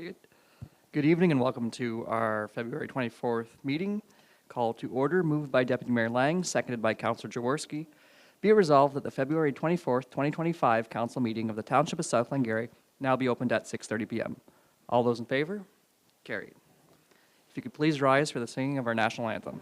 Good. Good evening and welcome to our February 24th meeting. Call to order, moved by Deputy Mayor Lang, seconded by Councillor Jaworski. Be it resolved that the February 24th, 2025 council meeting of the Township of South Glengarry now be opened at 6:30 p.m. All those in favor? Carried. If you could please rise for the singing of our national anthem.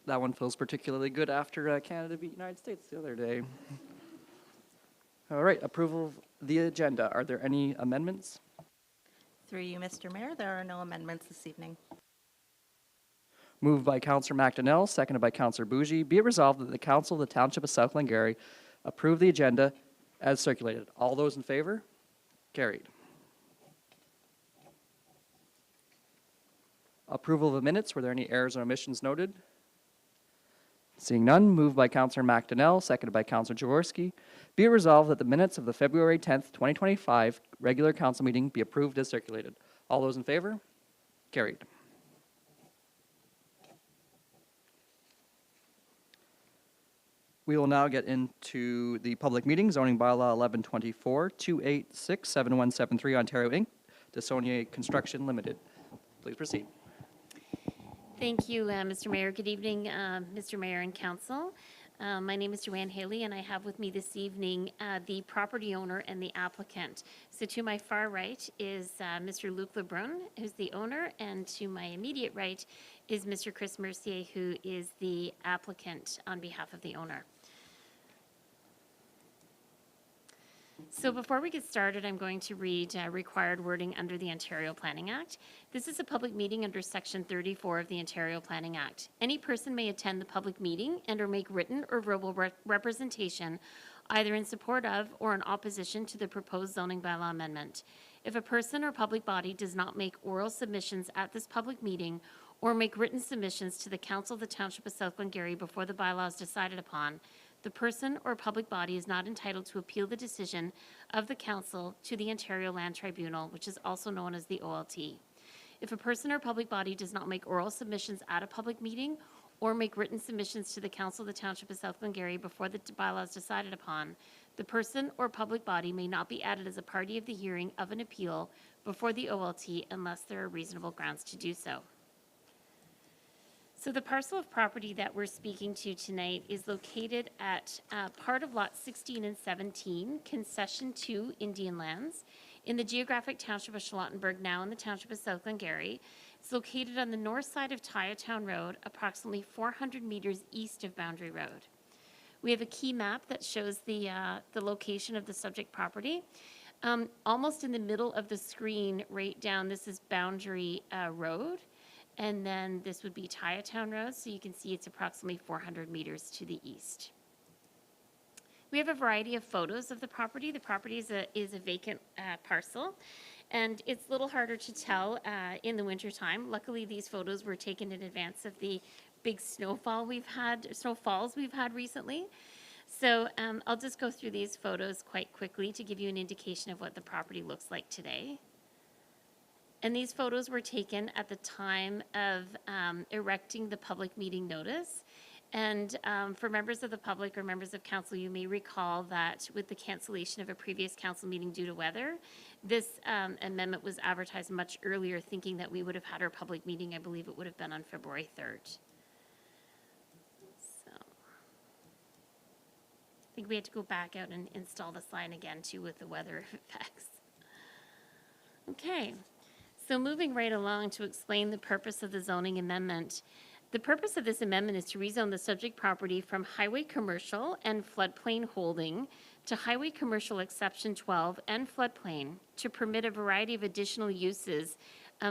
That one feels particularly good after Canada beat United States the other day. All right, approval of the agenda. Are there any amendments? Through you, Mr. Mayor, there are no amendments this evening. Moved by Councillor McDonnell, seconded by Councillor Bougie. Be it resolved that the Council of the Township of South Glengarry approve the agenda as circulated. All those in favor? Carried. Approval of the minutes. Were there any errors or omissions noted? Seeing none, moved by Councillor McDonnell, seconded by Councillor Jaworski. Be it resolved that the minutes of the February 10th, 2025 regular council meeting be approved as circulated. All those in favor? Carried. We will now get into the public meeting, zoning bylaw 1124, 286 7173 Ontario Inc., DeSaulnier Construction Limited. Please proceed. Thank you, Mr. Mayor. Good evening, Mr. Mayor and Council. My name is Joanne Haley, and I have with me this evening the property owner and the applicant. So to my far right is Mr. Luc Lebrun, who's the owner, and to my immediate right is Mr. Chris Mercier, who is the applicant on behalf of the owner. So before we get started, I'm going to read required wording under the Ontario Planning Act. This is a public meeting under Section 34 of the Ontario Planning Act. Any person may attend the public meeting and or make written or verbal representation either in support of or in opposition to the proposed zoning bylaw amendment. If a person or public body does not make oral submissions at this public meeting or make written submissions to the Council of the Township of South Glengarry before the bylaw is decided upon, the person or public body is not entitled to appeal the decision of the council to the Ontario Land Tribunal, which is also known as the OLT. If a person or public body does not make oral submissions at a public meeting or make written submissions to the Council of the Township of South Glengarry before the bylaw is decided upon, the person or public body may not be added as a party of the hearing of an appeal before the OLT unless there are reasonable grounds to do so. So the parcel of property that we're speaking to tonight is located at part of lots 16 and 17, Concession 2 Indian Lands, in the geographic township of Charlottenburg, now in the township of South Glengarry. It's located on the north side of Tyatown Road, approximately 400 meters east of Boundary Road. We have a key map that shows the location of the subject property. Almost in the middle of the screen, right down, this is Boundary Road. And then this would be Tyatown Road, so you can see it's approximately 400 meters to the east. We have a variety of photos of the property. The property is a vacant parcel, and it's a little harder to tell in the wintertime. Luckily, these photos were taken in advance of the big snowfalls we've had recently. So I'll just go through these photos quite quickly to give you an indication of what the property looks like today. And these photos were taken at the time of erecting the public meeting notice. And for members of the public or members of council, you may recall that with the cancellation of a previous council meeting due to weather, this amendment was advertised much earlier, thinking that we would have had our public meeting. I believe it would have been on February 3rd. So I think we had to go back out and install the sign again too with the weather effects. Okay. So moving right along to explain the purpose of the zoning amendment. The purpose of this amendment is to rezone the subject property from highway commercial and floodplain holding to highway commercial exception 12 and floodplain to permit a variety of additional uses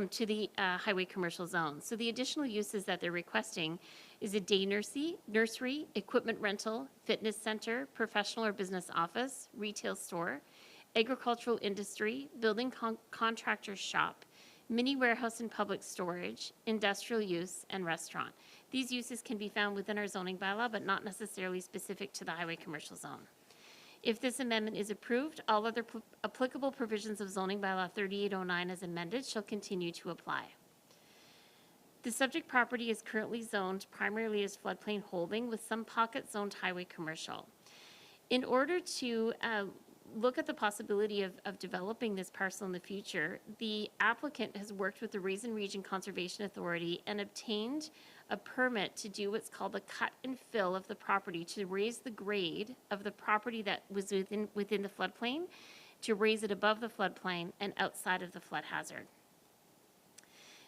to the highway commercial zone. So the additional uses that they're requesting is a day nursery, equipment rental, fitness center, professional or business office, retail store, agricultural industry, building contractor shop, mini warehouse and public storage, industrial use, and restaurant. These uses can be found within our zoning bylaw, but not necessarily specific to the highway commercial zone. If this amendment is approved, all other applicable provisions of zoning bylaw 3809 as amended shall continue to apply. The subject property is currently zoned primarily as floodplain holding with some pockets zoned highway commercial. In order to look at the possibility of developing this parcel in the future, the applicant has worked with the Raisin Region Conservation Authority and obtained a permit to do what's called a cut and fill of the property to raise the grade of the property that was within the floodplain, to raise it above the floodplain and outside of the flood hazard.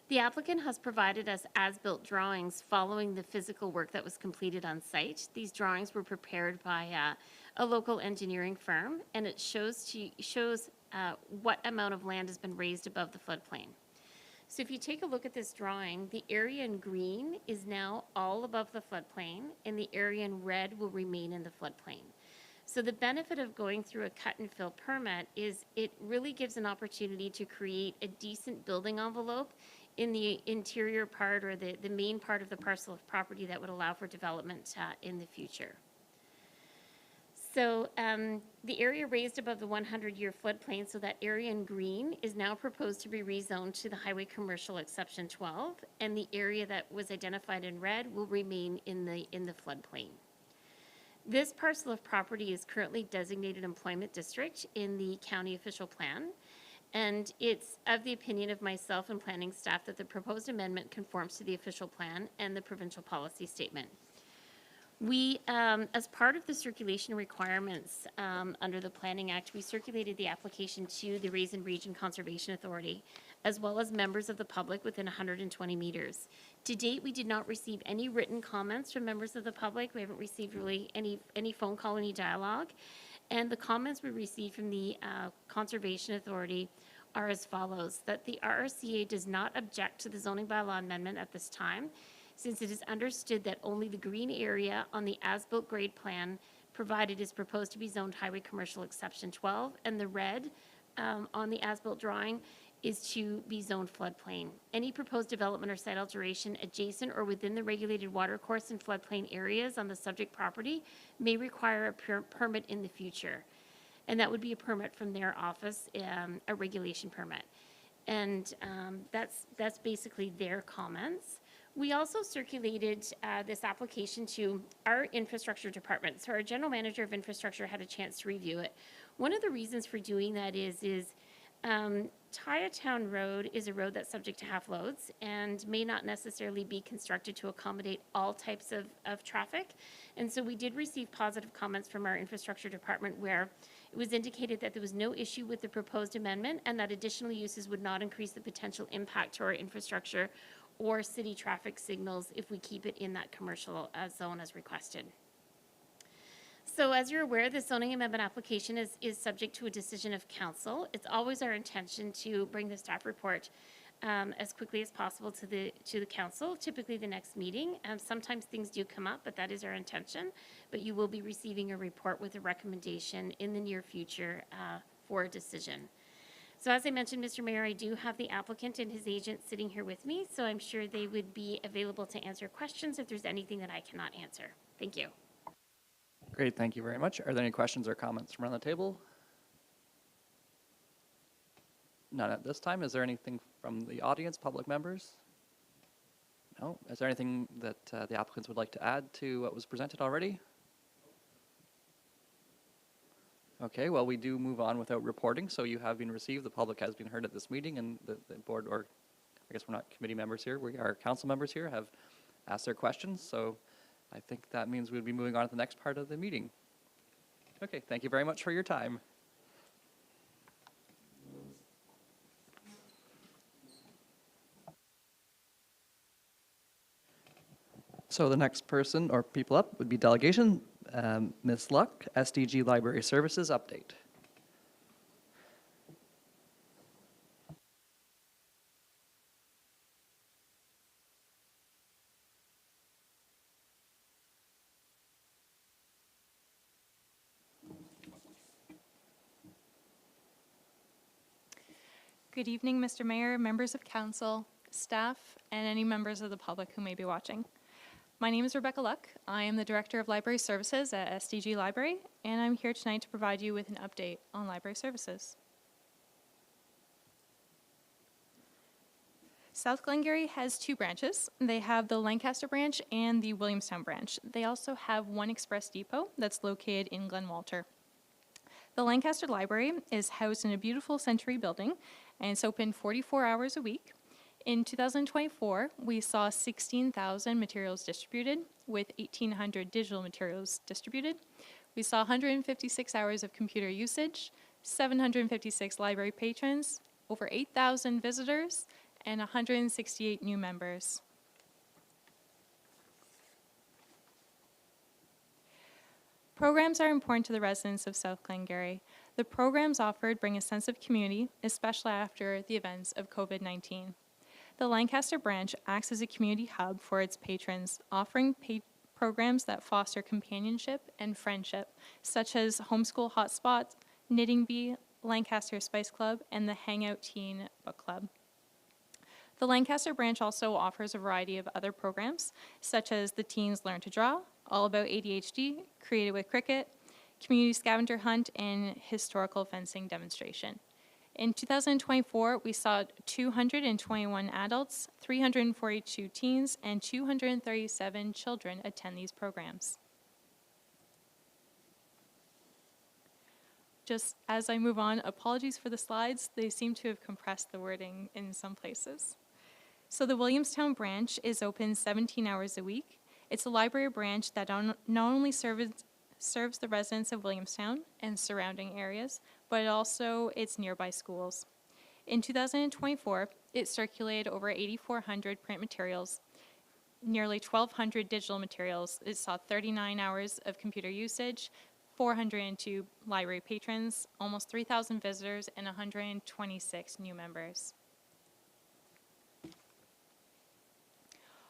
The applicant has provided us as-built drawings following the physical work that was completed on site. These drawings were prepared by a local engineering firm, and it shows what amount of land has been raised above the floodplain. So if you take a look at this drawing, the area in green is now all above the floodplain, and the area in red will remain in the floodplain. So the benefit of going through a cut and fill permit is it really gives an opportunity to create a decent building envelope in the interior part or the main part of the parcel of property that would allow for development in the future. So the area raised above the 100-year floodplain, so that area in green is now proposed to be rezoned to the highway commercial exception 12, and the area that was identified in red will remain in the floodplain. This parcel of property is currently designated employment district in the county official plan, and it's of the opinion of myself and planning staff that the proposed amendment conforms to the official plan and the provincial policy statement. We, as part of the circulation requirements under the Planning Act, we circulated the application to the Raisin Region Conservation Authority, as well as members of the public within 120 meters. To date, we did not receive any written comments from members of the public. We haven't received really any phone call, any dialogue. And the comments we received from the Conservation Authority are as follows: that the RRCA does not object to the zoning bylaw amendment at this time, since it is understood that only the green area on the as-built grade plan provided is proposed to be zoned highway commercial exception 12, and the red on the as-built drawing is to be zoned floodplain. Any proposed development or site alteration adjacent or within the regulated watercourse and floodplain areas on the subject property may require a permit in the future. And that would be a permit from their office, a regulation permit. And that's basically their comments. We also circulated this application to our infrastructure department. So our general manager of infrastructure had a chance to review it. One of the reasons for doing that is Tyatown Road is a road that's subject to half loads and may not necessarily be constructed to accommodate all types of traffic. And so we did receive positive comments from our infrastructure department where it was indicated that there was no issue with the proposed amendment and that additional uses would not increase the potential impact to our infrastructure or city traffic signals if we keep it in that commercial zone as requested. So as you're aware, the zoning amendment application is subject to a decision of council. It's always our intention to bring the staff report as quickly as possible to the council, typically the next meeting. Sometimes things do come up, but that is our intention. But you will be receiving a report with a recommendation in the near future for a decision. So as I mentioned, Mr. Mayor, I do have the applicant and his agent sitting here with me, so I'm sure they would be available to answer questions if there's anything that I cannot answer. Thank you. Great, thank you very much. Are there any questions or comments from around the table? None at this time. Is there anything from the audience, public members? No? Is there anything that the applicants would like to add to what was presented already? Okay, well, we do move on without reporting, so you have been received, the public has been heard at this meeting, and the board, or I guess we're not committee members here, we are council members here, have asked their questions, so I think that means we'll be moving on to the next part of the meeting. Okay, thank you very much for your time. So the next person or people up would be delegation, Ms. Luck, SDG Library Services update. Good evening, Mr. Mayor, members of council, staff, and any members of the public who may be watching. My name is Rebecca Luck. I am the Director of Library Services at SDG Library, and I'm here tonight to provide you with an update on library services. South Glengarry has two branches. They have the Lancaster branch and the Williamstown branch. They also have one express depot that's located in Glen Walter. The Lancaster Library is housed in a beautiful Century building, and it's open 44 hours a week. In 2024, we saw 16,000 materials distributed, with 1,800 digital materials distributed. We saw 156 hours of computer usage, 756 library patrons, over 8,000 visitors, and 168 new members. Programs are important to the residents of South Glengarry. The programs offered bring a sense of community, especially after the events of COVID-19. The Lancaster branch acts as a community hub for its patrons, offering programs that foster companionship and friendship, such as Homeschool Hotspot, Knitting Bee, Lancaster Spice Club, and the Hangout Teen Book Club. The Lancaster branch also offers a variety of other programs, such as the Teens Learn to Draw, All About ADHD, Created with Cricket, Community Scavenger Hunt, and Historical Fencing Demonstration. In 2024, we saw 221 adults, 342 teens, and 237 children attend these programs. Just as I move on, apologies for the slides. They seem to have compressed the wording in some places. So the Williamstown branch is open 17 hours a week. It's a library branch that not only serves the residents of Williamstown and surrounding areas, but also its nearby schools. In 2024, it circulated over 8,400 print materials, nearly 1,200 digital materials. It saw 39 hours of computer usage, 402 library patrons, almost 3,000 visitors, and 126 new members.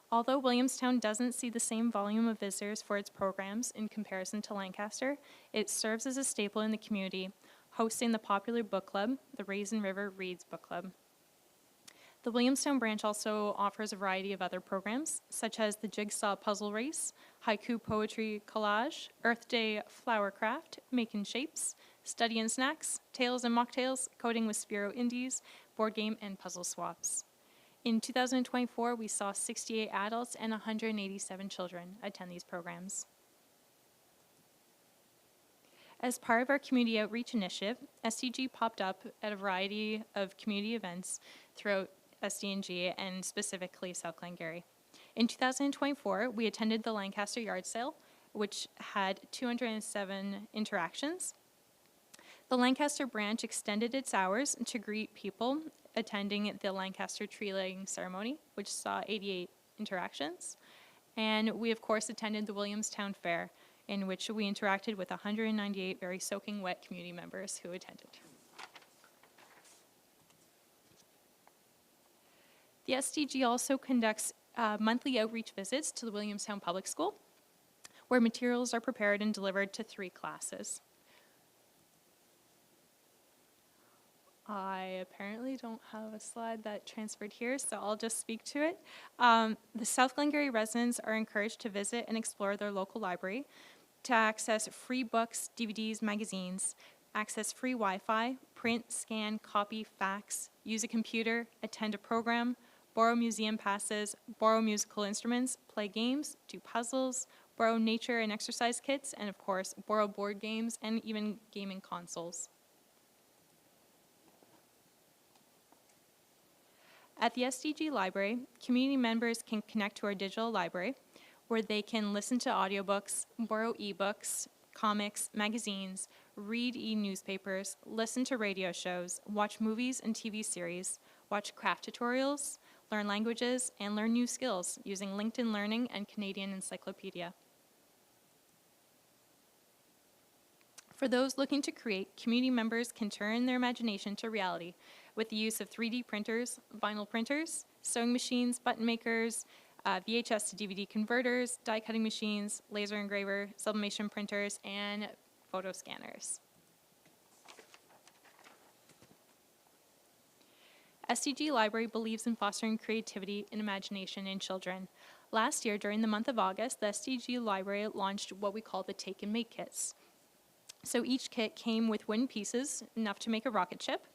Although Williamstown doesn't see the same volume of visitors for its programs in comparison to Lancaster, it serves as a staple in the community, hosting the popular book club, the Raisin River Reads Book Club. The Williamstown branch also offers a variety of other programs, such as the Jigsaw Puzzle Race, Haiku Poetry Collage, Earth Day Flower Craft, Making Shapes, Study and Snacks, Tales and Mocktails, Coding with Spiro Indies, Board Game and Puzzle Swaps. In 2024, we saw 68 adults and 187 children attend these programs. As part of our community outreach initiative, SDG popped up at a variety of community events throughout SDNG and specifically South Glengarry. In 2024, we attended the Lancaster Yard Sale, which had 207 interactions. The Lancaster branch extended its hours to greet people attending the Lancaster tree lighting ceremony, which saw 88 interactions. And we, of course, attended the Williamstown Fair, in which we interacted with 198 very soaking wet community members who attended. The SDG also conducts monthly outreach visits to the Williamstown Public School, where materials are prepared and delivered to 3 classes. I apparently don't have a slide that transferred here, so I'll just speak to it. The South Glengarry residents are encouraged to visit and explore their local library. to access free books, DVDs, magazines, access free Wi-Fi, print, scan, copy, fax, use a computer, attend a program, borrow museum passes, borrow musical instruments, play games, do puzzles, borrow nature and exercise kits, and of course, borrow board games and even gaming consoles. At the SDG Library, community members can connect to our digital library, where they can listen to audiobooks, borrow ebooks, comics, magazines, read e-newspapers, listen to radio shows, watch movies and TV series, watch craft tutorials, learn languages, and learn new skills using LinkedIn Learning and Canadian Encyclopedia. For those looking to create, community members can turn their imagination to reality with the use of 3D printers, vinyl printers, sewing machines, button makers, VHS to DVD converters, die cutting machines, laser engraver, sublimation printers, and photo scanners. SDG Library believes in fostering creativity and imagination in children. Last year, during the month of August, the SDG Library launched what we call the Take and Make kits. So each kit came with wooden pieces, enough to make a rocket ship,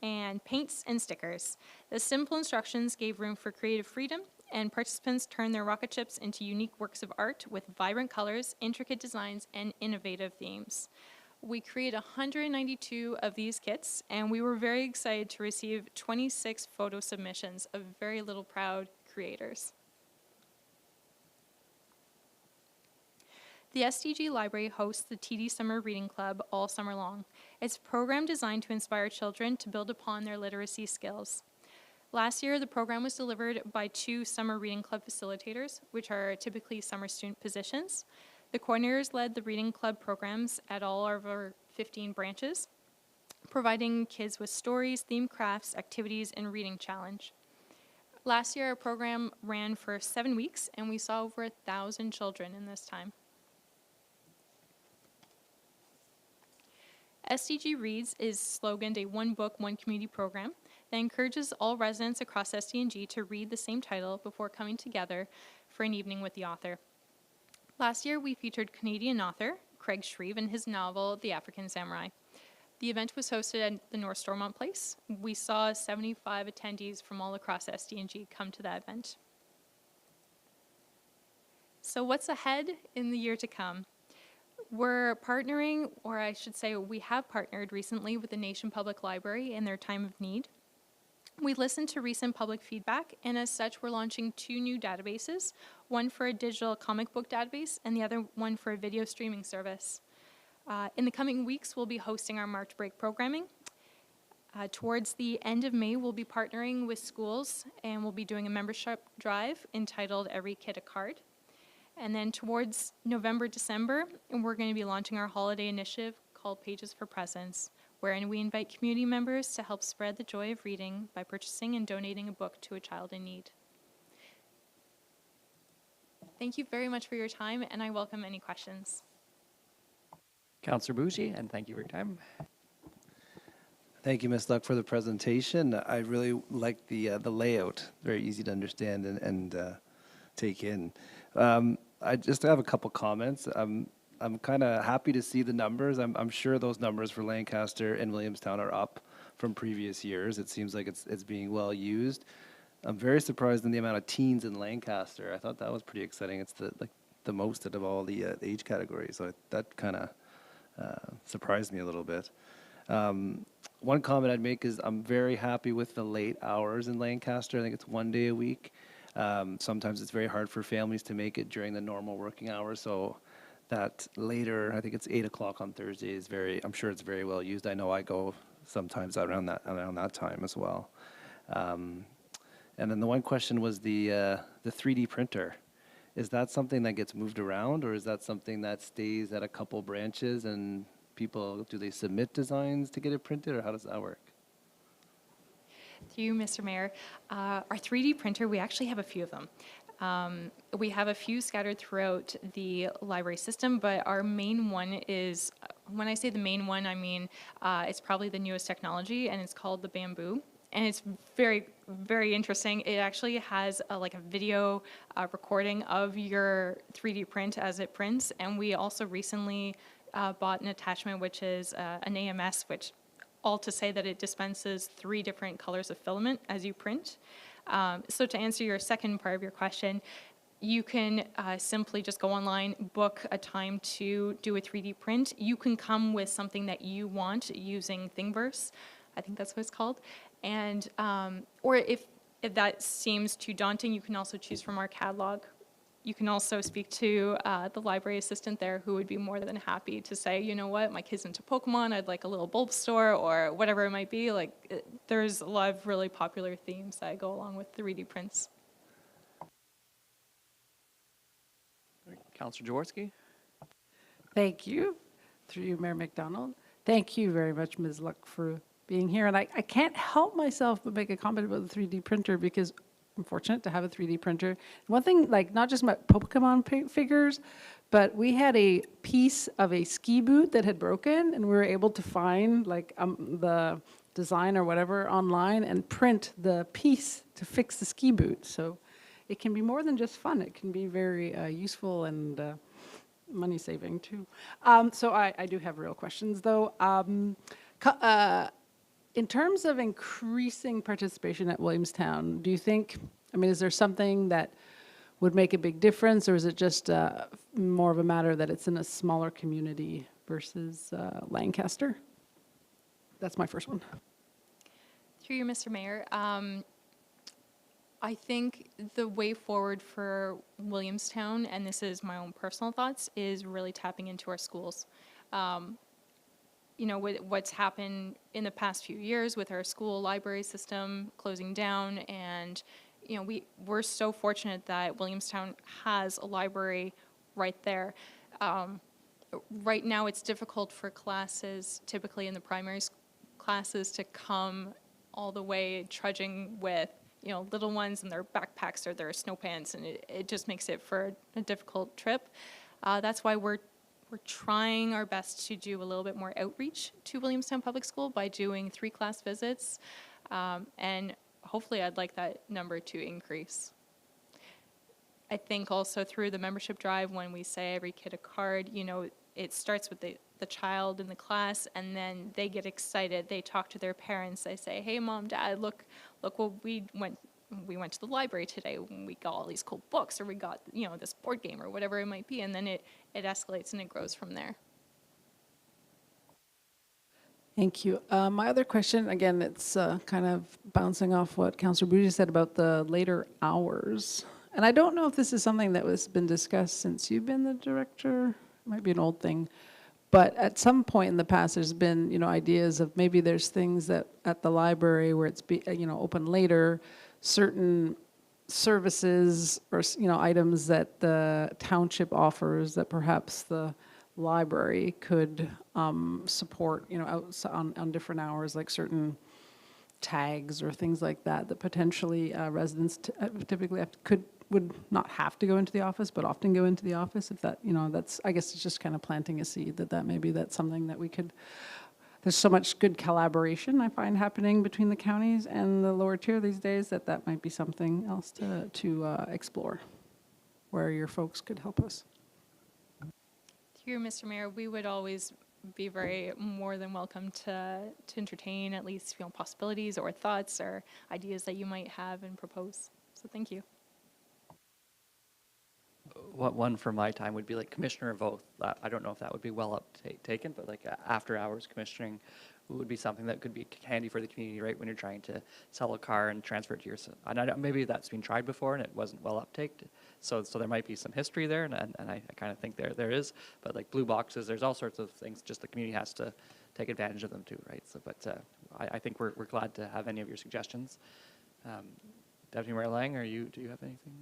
and paints and stickers. The simple instructions gave room for creative freedom, and participants turned their rocket ships into unique works of art with vibrant colors, intricate designs, and innovative themes. We created 192 of these kits, and we were very excited to receive 26 photo submissions of very little proud creators. The SDG Library hosts the TD Summer Reading Club all summer long. It's a program designed to inspire children to build upon their literacy skills. Last year, the program was delivered by 2 Summer Reading Club facilitators, which are typically summer student positions. The coordinators led the Reading Club programs at all of our 15 branches, providing kids with stories, themed crafts, activities, and reading challenge. Last year, our program ran for 7 weeks, and we saw over 1,000 children in this time. SDG Reads is sloganed a one book, one community program that encourages all residents across SDNG to read the same title before coming together for an evening with the author. Last year, we featured Canadian author Craig Shreve and his novel, The African Samurai. The event was hosted at the North Stormont Place. We saw 75 attendees from all across SDNG come to that event. So what's ahead in the year to come? We're partnering, or I should say we have partnered recently with the Nation Public Library in their time of need. We listened to recent public feedback, and as such, we're launching 2 new databases, one for a digital comic book database and the other one for a video streaming service. In the coming weeks, we'll be hosting our March break programming. Towards the end of May, we'll be partnering with schools, and we'll be doing a membership drive entitled Every Kid a Card. And then towards November, December, we're going to be launching our holiday initiative called Pages for Presents, wherein we invite community members to help spread the joy of reading by purchasing and donating a book to a child in need. Thank you very much for your time, and I welcome any questions. Councillor Bougie, and thank you for your time. Thank you, Ms. Luck, for the presentation. I really liked the layout. Very easy to understand and take in. I just have a couple comments. I'm kind of happy to see the numbers. I'm sure those numbers for Lancaster and Williamstown are up from previous years. It seems like it's being well used. I'm very surprised in the amount of teens in Lancaster. I thought that was pretty exciting. It's the most out of all the age categories. So that kind of surprised me a little bit. One comment I'd make is I'm very happy with the late hours in Lancaster. I think it's 1 day a week. Sometimes it's very hard for families to make it during the normal working hours. So that later, I think it's 8 o'clock on Thursday is I'm sure it's very well used. I know I go sometimes around that time as well. And then the one question was the 3D printer. Is that something that gets moved around, or is that something that stays at a couple branches and people, do they submit designs to get it printed, or how does that work? Thank you, Mr. Mayor. Our 3D printer, we actually have a few of them. We have a few scattered throughout the library system, but our main one is, when I say the main one, I mean it's probably the newest technology, and it's called the Bamboo. and it's very, very interesting. It actually has like a video recording of your 3D print as it prints. And we also recently bought an attachment, which is an AMS, which all to say that it dispenses 3 different colors of filament as you print. So to answer your second part of your question, you can simply just go online, book a time to do a 3D print. You can come with something that you want using Thingiverse. I think that's what it's called. And, or if that seems too daunting, you can also choose from our catalog. You can also speak to the library assistant there, who would be more than happy to say, you know what, my kid's into Pokemon, I'd like a little Bulbasaur, or whatever it might be. Like, there's a lot of really popular themes that go along with 3D prints. Counselor Jaworski? Thank you, through you, Mayor McDonald. Thank you very much, Ms. Luck, for being here. And I can't help myself but make a comment about the 3D printer because I'm fortunate to have a 3D printer. One thing, like not just my Pokemon figures, but we had a piece of a ski boot that had broken, and we were able to find like the design or whatever online and print the piece to fix the ski boot. So it can be more than just fun. It can be very useful and money saving too. So I do have real questions though. In terms of increasing participation at Williamstown, do you think, I mean, is there something that would make a big difference, or is it just more of a matter that it's in a smaller community versus Lancaster? That's my first one. Through you, Mr. Mayor, I think the way forward for Williamstown, and this is my own personal thoughts, is really tapping into our schools. You know, with what's happened in the past few years with our school library system closing down, and you know, we're so fortunate that Williamstown has a library right there. Right now, it's difficult for classes, typically in the primary classes, to come all the way trudging with, you know, little ones in their backpacks or their snow pants, and it just makes it for a difficult trip. That's why we're trying our best to do a little bit more outreach to Williamstown Public School by doing 3 class visits, and hopefully I'd like that number to increase. I think also through the membership drive, when we say every kid a card, you know, it starts with the child in the class, and then they get excited. They talk to their parents. They say, hey, Mom, Dad, look what we went to the library today. We got all these cool books, or we got, you know, this board game, or whatever it might be, and then it escalates and it grows from there. Thank you. My other question, again, it's kind of bouncing off what Councillor Bougie said about the later hours. And I don't know if this is something that was been discussed since you've been the director. It might be an old thing. But at some point in the past, there's been, you know, ideas of maybe there's things that at the library where it's, you know, open later, certain services or, you know, items that the township offers that perhaps the library could support, you know, out on different hours, like certain tags or things like that, that potentially residents typically would not have to go into the office, but often go into the office. If that, you know, that's, I guess it's just kind of planting a seed that maybe that's something that we could, there's so much good collaboration I find happening between the counties and the lower tier these days that might be something else to explore, where your folks could help us. Through Mr. Mayor, we would always be very more than welcome to entertain at least, you know, possibilities or thoughts or ideas that you might have and propose. So thank you. One for my time would be like commissioner of oath. I don't know if that would be well taken, but like after hours commissioning would be something that could be handy for the community, right? When you're trying to sell a car and transfer it to your, and maybe that's been tried before and it wasn't well uptaked. So there might be some history there, and I kind of think there is. But like blue boxes, there's all sorts of things. Just the community has to take advantage of them too, right? So, but I think we're glad to have any of your suggestions. Deputy Mayor Lang, do you have anything?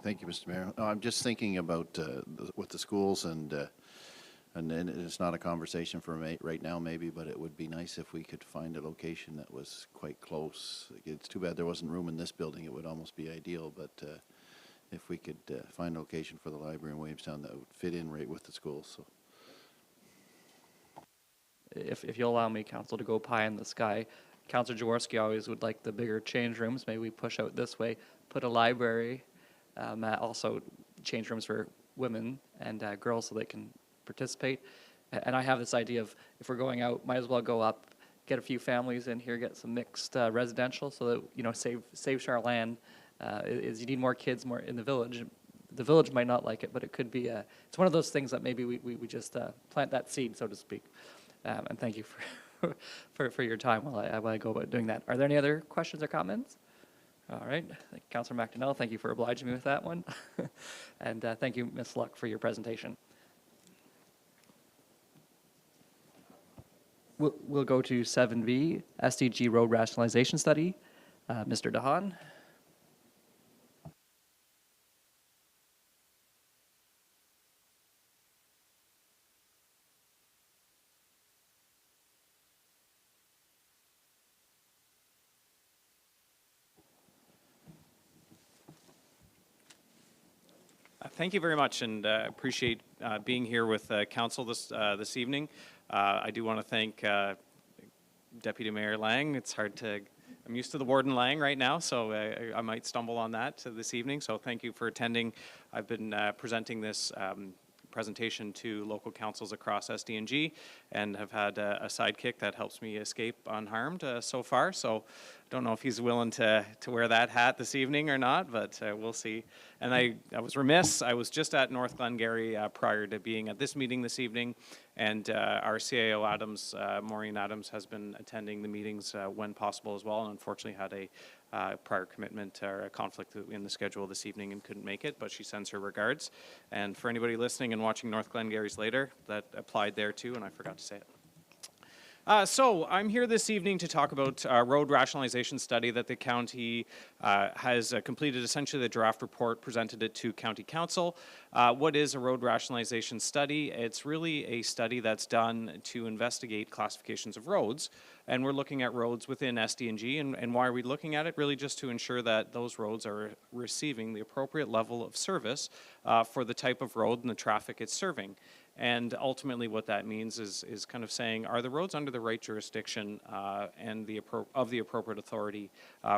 Thank you, Mr. Mayor. I'm just thinking about with the schools, and then it's not a conversation for right now maybe, but it would be nice if we could find a location that was quite close. It's too bad there wasn't room in this building. It would almost be ideal, but if we could find a location for the library in Williamstown that would fit in right with the schools. So. if you'll allow me, Council, to go pie in the sky, Councillor Jaworski always would like the bigger change rooms. Maybe we push out this way, put a library, also change rooms for women and girls so they can participate. And I have this idea of if we're going out, might as well go up, get a few families in here, get some mixed residential, so that save Charland. Is you need more kids more in the village. The village might not like it, but it could be it's one of those things that maybe we just plant that seed, so to speak. And thank you for your time while I go about doing that. Are there any other questions or comments? All right, Councillor McDonnell, thank you for obliging me with that one. And thank you, Ms. Luck, for your presentation. We'll go to 7B, SDG Road Rationalization Study. Mr. DeHaan. Thank you very much, and appreciate being here with council this evening. I do want to thank Deputy Mayor Lang. It's hard to, I'm used to the Warden Lang right now, so I might stumble on that this evening. So thank you for attending. I've been presenting this presentation to local councils across SDNG and have had a sidekick that helps me escape unharmed so far. So I don't know if he's willing to wear that hat this evening or not, but we'll see. And I was remiss. I was just at North Glengarry prior to being at this meeting this evening, and our CAO Adams, Maureen Adams, has been attending the meetings when possible as well, and unfortunately had a prior commitment or a conflict in the schedule this evening and couldn't make it, but she sends her regards. And for anybody listening and watching North Glengarry's later, that applied there too, and I forgot to say it. So I'm here this evening to talk about a road rationalization study that the county has completed, essentially the draft report, presented it to County Council. What is a road rationalization study? It's really a study that's done to investigate classifications of roads, and we're looking at roads within SDNG, and why are we looking at it? Really just to ensure that those roads are receiving the appropriate level of service for the type of road and the traffic it's serving. And ultimately what that means is kind of saying, are the roads under the right jurisdiction and the appropriate authority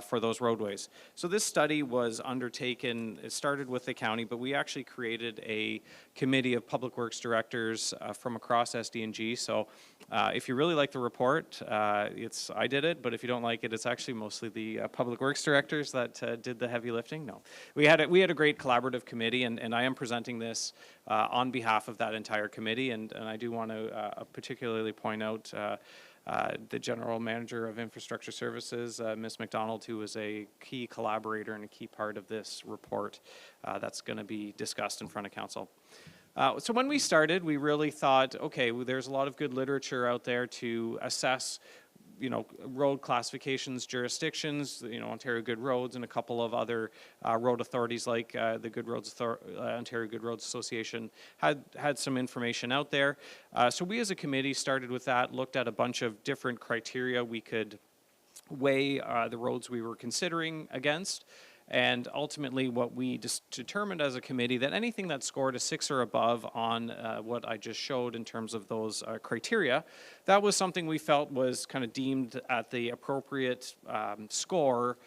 for those roadways? So this study was undertaken, it started with the county, but we actually created a committee of public works directors from across SDNG. So if you really like the report, I did it, but if you don't like it, it's actually mostly the public works directors that did the heavy lifting. No, we had a great collaborative committee, and I am presenting this on behalf of that entire committee, and I do want to particularly point out the General Manager of Infrastructure Services, Ms. McDonald, who was a key collaborator and a key part of this report that's going to be discussed in front of council. So when we started, we really thought, okay, well, there's a lot of good literature out there to assess road classifications, jurisdictions, Ontario Good Roads and a couple of other road authorities like the Good Roads Ontario Good Roads Association had some information out there. So we as a committee started with that, looked at a bunch of different criteria we could weigh the roads we were considering against. And ultimately what we determined as a committee that anything that scored a 6 or above on what I just showed in terms of those criteria, that was something we felt was kind of deemed at the appropriate score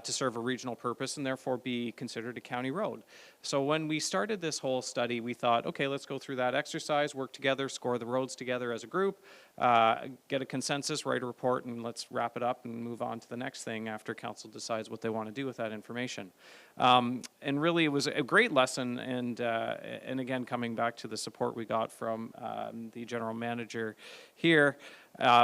to serve a regional purpose and therefore be considered a county road. So when we started this whole study, we thought, okay, let's go through that exercise, work together, score the roads together as a group, get a consensus, write a report, and let's wrap it up and move on to the next thing after council decides what they want to do with that information. And really, it was a great lesson, and again, coming back to the support we got from the general manager here,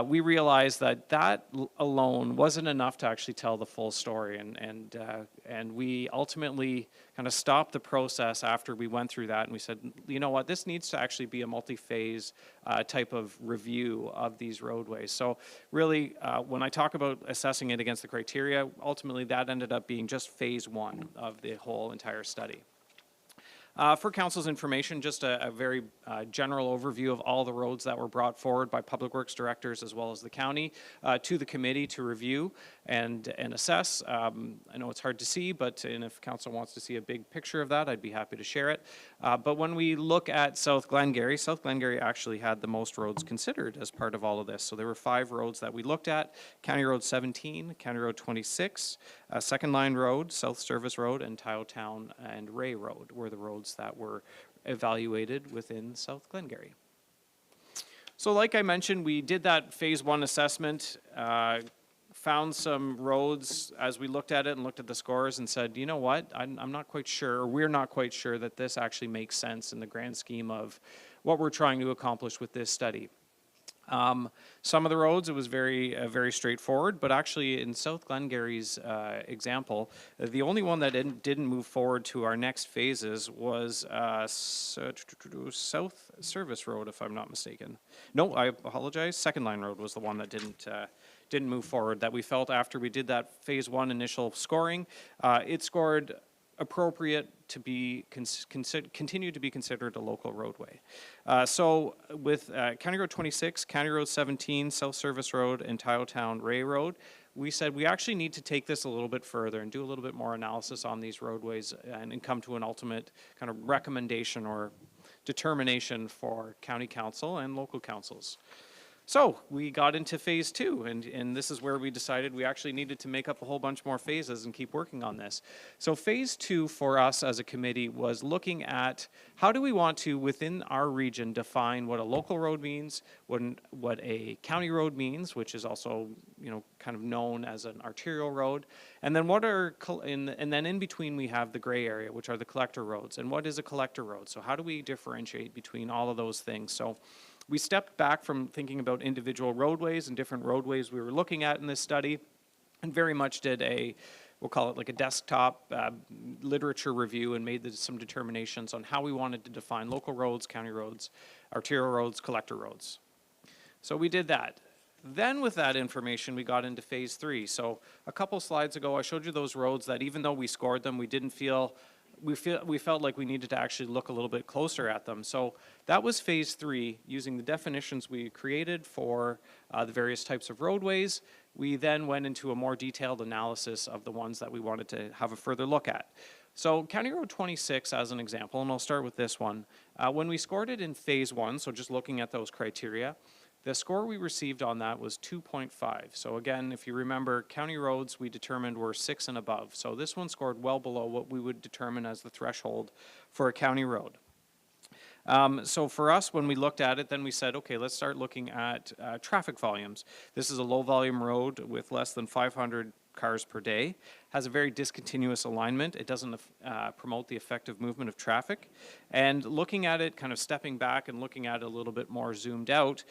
we realized that alone wasn't enough to actually tell the full story, and we ultimately kind of stopped the process after we went through that, and we said, you know what, this needs to actually be a multi-phase type of review of these roadways. So really, when I talk about assessing it against the criteria, ultimately that ended up being just phase 1 of the whole entire study. For council's information, just a very general overview of all the roads that were brought forward by Public Works directors as well as the county to the committee to review and assess. I know it's hard to see, and if council wants to see a big picture of that, I'd be happy to share it. But when we look at South Glengarry actually had the most roads considered as part of all of this. So there were 5 roads that we looked at: County Road 17, County Road 26, Second Line Road, South Service Road, and Town and Ray Road were the roads that were evaluated within South Glengarry. So like I mentioned, we did that phase 1 assessment, found some roads as we looked at it and looked at the scores and said, you know what, I'm not quite sure, or we're not quite sure that this actually makes sense in the grand scheme of what we're trying to accomplish with this study. Some of the roads, it was very straightforward, but actually in South Glengarry's example, the only one that didn't move forward to our next phases was South Service Road, if I'm not mistaken. No, I apologize. Second Line Road was the one that didn't move forward, that we felt after we did that phase 1 initial scoring, it scored appropriate to be continue to be considered a local roadway. So with County Road 26, County Road 17, South Service Road, and Town Ray Road, we said we actually need to take this a little bit further and do a little bit more analysis on these roadways and come to an ultimate kind of recommendation or determination for county council and local councils. So we got into phase 2, and this is where we decided we actually needed to make up a whole bunch more phases and keep working on this. So phase 2 for us as a committee was looking at how do we want to, within our region, define what a local road means, what a county road means, which is also, you know, kind of known as an arterial road, and then and then in between we have the gray area, which are the collector roads. And what is a collector road? So how do we differentiate between all of those things? So we stepped back from thinking about individual roadways and different roadways we were looking at in this study, and very much did we'll call it like a desktop literature review, and made some determinations on how we wanted to define local roads, county roads, arterial roads, collector roads. So we did that. Then with that information, we got into phase 3. So a couple slides ago, I showed you those roads that even though we scored them, we felt like we needed to actually look a little bit closer at them. So that was phase 3, using the definitions we created for the various types of roadways. We then went into a more detailed analysis of the ones that we wanted to have a further look at. So County Road 26 as an example, and I'll start with this one. When we scored it in phase 1, so just looking at those criteria, the score we received on that was 2.5. So again, if you remember, county roads we determined were 6 and above. So this one scored well below what we would determine as the threshold for a county road. So for us, when we looked at it, then we said, okay, let's start looking at traffic volumes. This is a low volume road with less than 500 cars per day, has a very discontinuous alignment. It doesn't promote the effective movement of traffic. And looking at it, kind of stepping back and looking at it a little bit more zoomed out,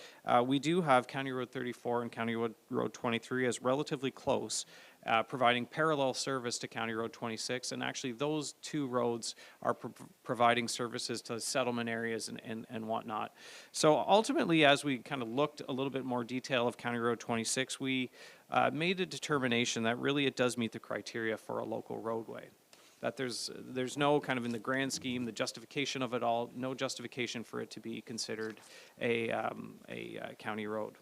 we do have County Road 34 and County Road 23 as relatively close, providing parallel service to County Road 26, and actually those 2 roads are providing services to settlement areas and whatnot. So ultimately, as we kind of looked a little bit more detail of County Road 26, we made a determination that really it does meet the criteria for a local roadway. That there's no kind of, in the grand scheme, the justification of it all, no justification for it to be considered a county road.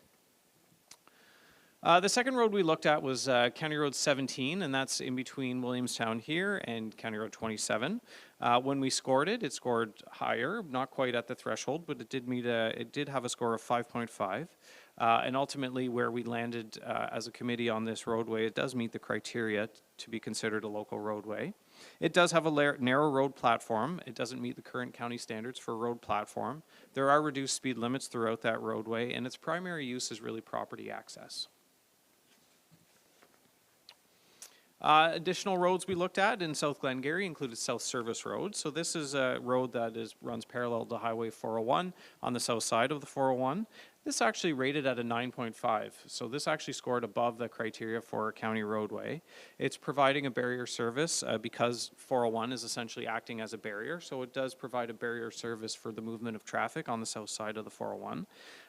The second road we looked at was County Road 17, and that's in between Williamstown here and County Road 27. When we scored it, it scored higher, not quite at the threshold, but it did have a score of 5.5. And ultimately, where we landed as a committee on this roadway, it does meet the criteria to be considered a local roadway. It does have a narrow road platform. It doesn't meet the current county standards for a road platform. There are reduced speed limits throughout that roadway, and its primary use is really property access. Additional roads we looked at in South Glengarry included South Service Road. So this is a road that runs parallel to Highway 401 on the south side of the 401. This actually rated at a 9.5. So this actually scored above the criteria for a county roadway. It's providing a barrier service because 401 is essentially acting as a barrier. So it does provide a barrier service for the movement of traffic on the south side of the 401.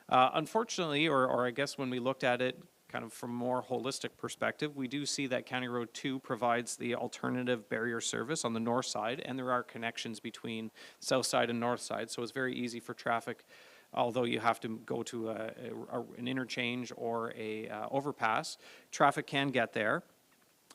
Unfortunately, or I guess when we looked at it, kind of from a more holistic perspective, we do see that County Road 2 provides the alternative barrier service on the north side, and there are connections between south side and north side, so it's very easy for traffic, although you have to go to an interchange or a overpass, traffic can get there.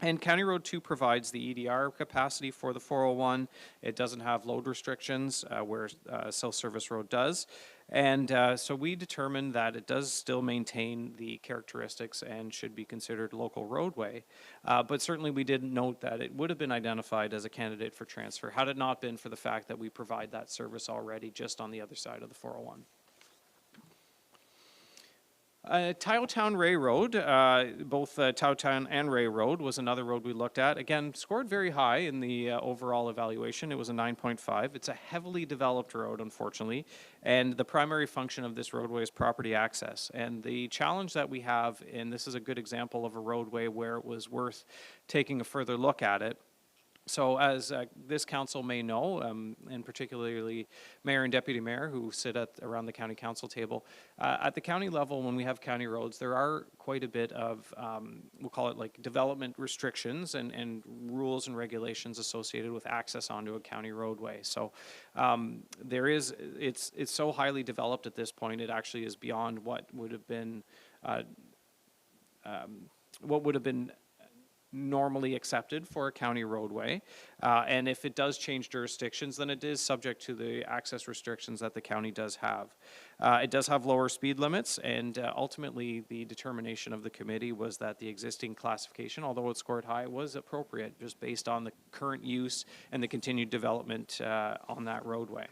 And County Road 2 provides the EDR capacity for the 401. It doesn't have load restrictions where South Service Road does. And so we determined that it does still maintain the characteristics and should be considered local roadway. But certainly we did note that it would have been identified as a candidate for transfer had it not been for the fact that we provide that service already just on the other side of the 401. Taotown Ray Road, both Taotown and Ray Road was another road we looked at. Again, scored very high in the overall evaluation. It was a 9.5. It's a heavily developed road, unfortunately, and the primary function of this roadway is property access. And the challenge that we have, and this is a good example of a roadway where it was worth taking a further look at it. So as this council may know, and particularly mayor and deputy mayor who sit around the county council table, at the county level when we have county roads, there are quite a bit of, we'll call it like development restrictions and rules and regulations associated with access onto a county roadway. So it's so highly developed at this point, it actually is beyond what would have been normally accepted for a county roadway. And if it does change jurisdictions, then it is subject to the access restrictions that the county does have. It does have lower speed limits, and ultimately the determination of the committee was that the existing classification, although it scored high, was appropriate just based on the current use and the continued development on that roadway.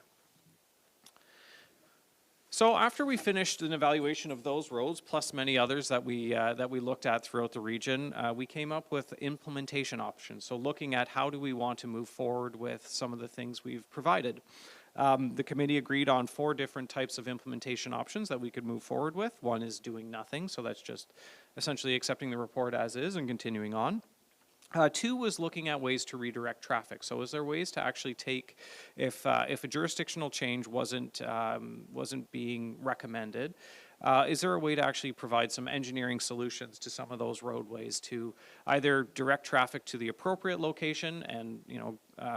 So after we finished an evaluation of those roads, plus many others that we looked at throughout the region, we came up with implementation options. So looking at how do we want to move forward with some of the things we've provided. The committee agreed on 4 different types of implementation options that we could move forward with. One is doing nothing, so that's just essentially accepting the report as is and continuing on. 2 was looking at ways to redirect traffic. So is there ways to actually take, if a jurisdictional change wasn't being recommended, is there a way to actually provide some engineering solutions to some of those roadways to either direct traffic to the appropriate location and,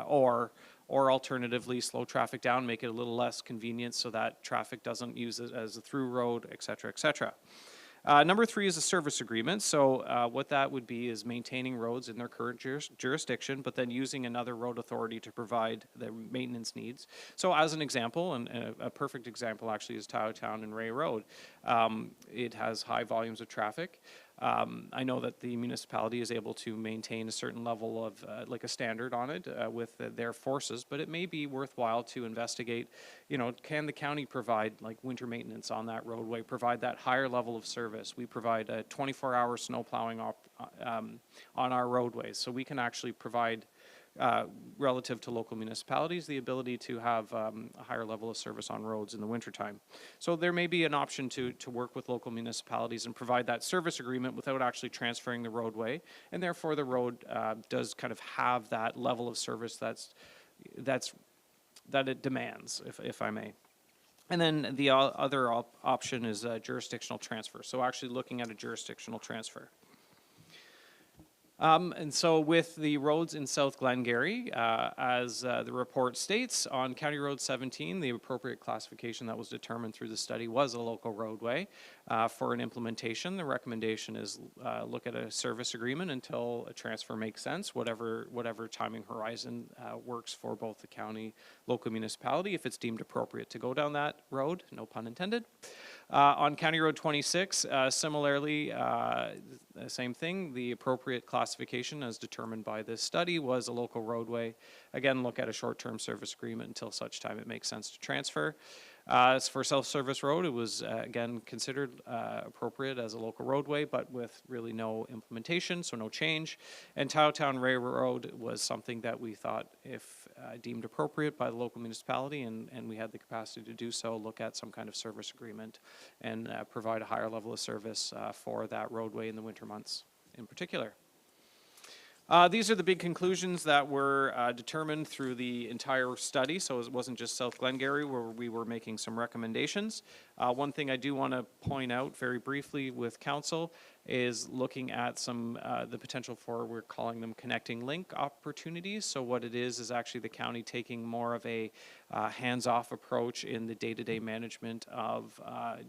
or alternatively slow traffic down, make it a little less convenient so that traffic doesn't use it as a through road, et cetera, et cetera. Number 3 is a service agreement. So what that would be is maintaining roads in their current jurisdiction, but then using another road authority to provide their maintenance needs. So as an example, and a perfect example actually is Taotown and Ray Road. It has high volumes of traffic. I know that the municipality is able to maintain a certain level of, like a standard on it with their forces, but it may be worthwhile to investigate, can the county provide like winter maintenance on that roadway, provide that higher level of service. We provide a 24-hour snow plowing on our roadways, so we can actually provide relative to local municipalities, the ability to have a higher level of service on roads in the wintertime. So there may be an option to work with local municipalities and provide that service agreement without actually transferring the roadway, and therefore the road does kind of have that level of service that it demands, if I may. And then the other option is jurisdictional transfer. So actually looking at a jurisdictional transfer. And so with the roads in South Glengarry, as the report states, on County Road 17, the appropriate classification that was determined through the study was a local roadway. For an implementation, the recommendation is look at a service agreement until a transfer makes sense, whatever timing horizon works for both the county, local municipality, if it's deemed appropriate to go down that road, no pun intended. On County Road 26, similarly, same thing, the appropriate classification as determined by this study was a local roadway. Again, look at a short-term service agreement until such time it makes sense to transfer. As for South Service Road, it was, again, considered appropriate as a local roadway, but with really no implementation, so no change. And Taotown Ray Road was something that we thought, if deemed appropriate by the local municipality, and we had the capacity to do so, look at some kind of service agreement and provide a higher level of service for that roadway in the winter months in particular. These are the big conclusions that were determined through the entire study, so it wasn't just South Glengarry where we were making some recommendations. One thing I do want to point out very briefly with council, is looking at some, the potential for, we're calling them connecting link opportunities. So what it is actually the county taking more of a hands-off approach in the day-to-day management of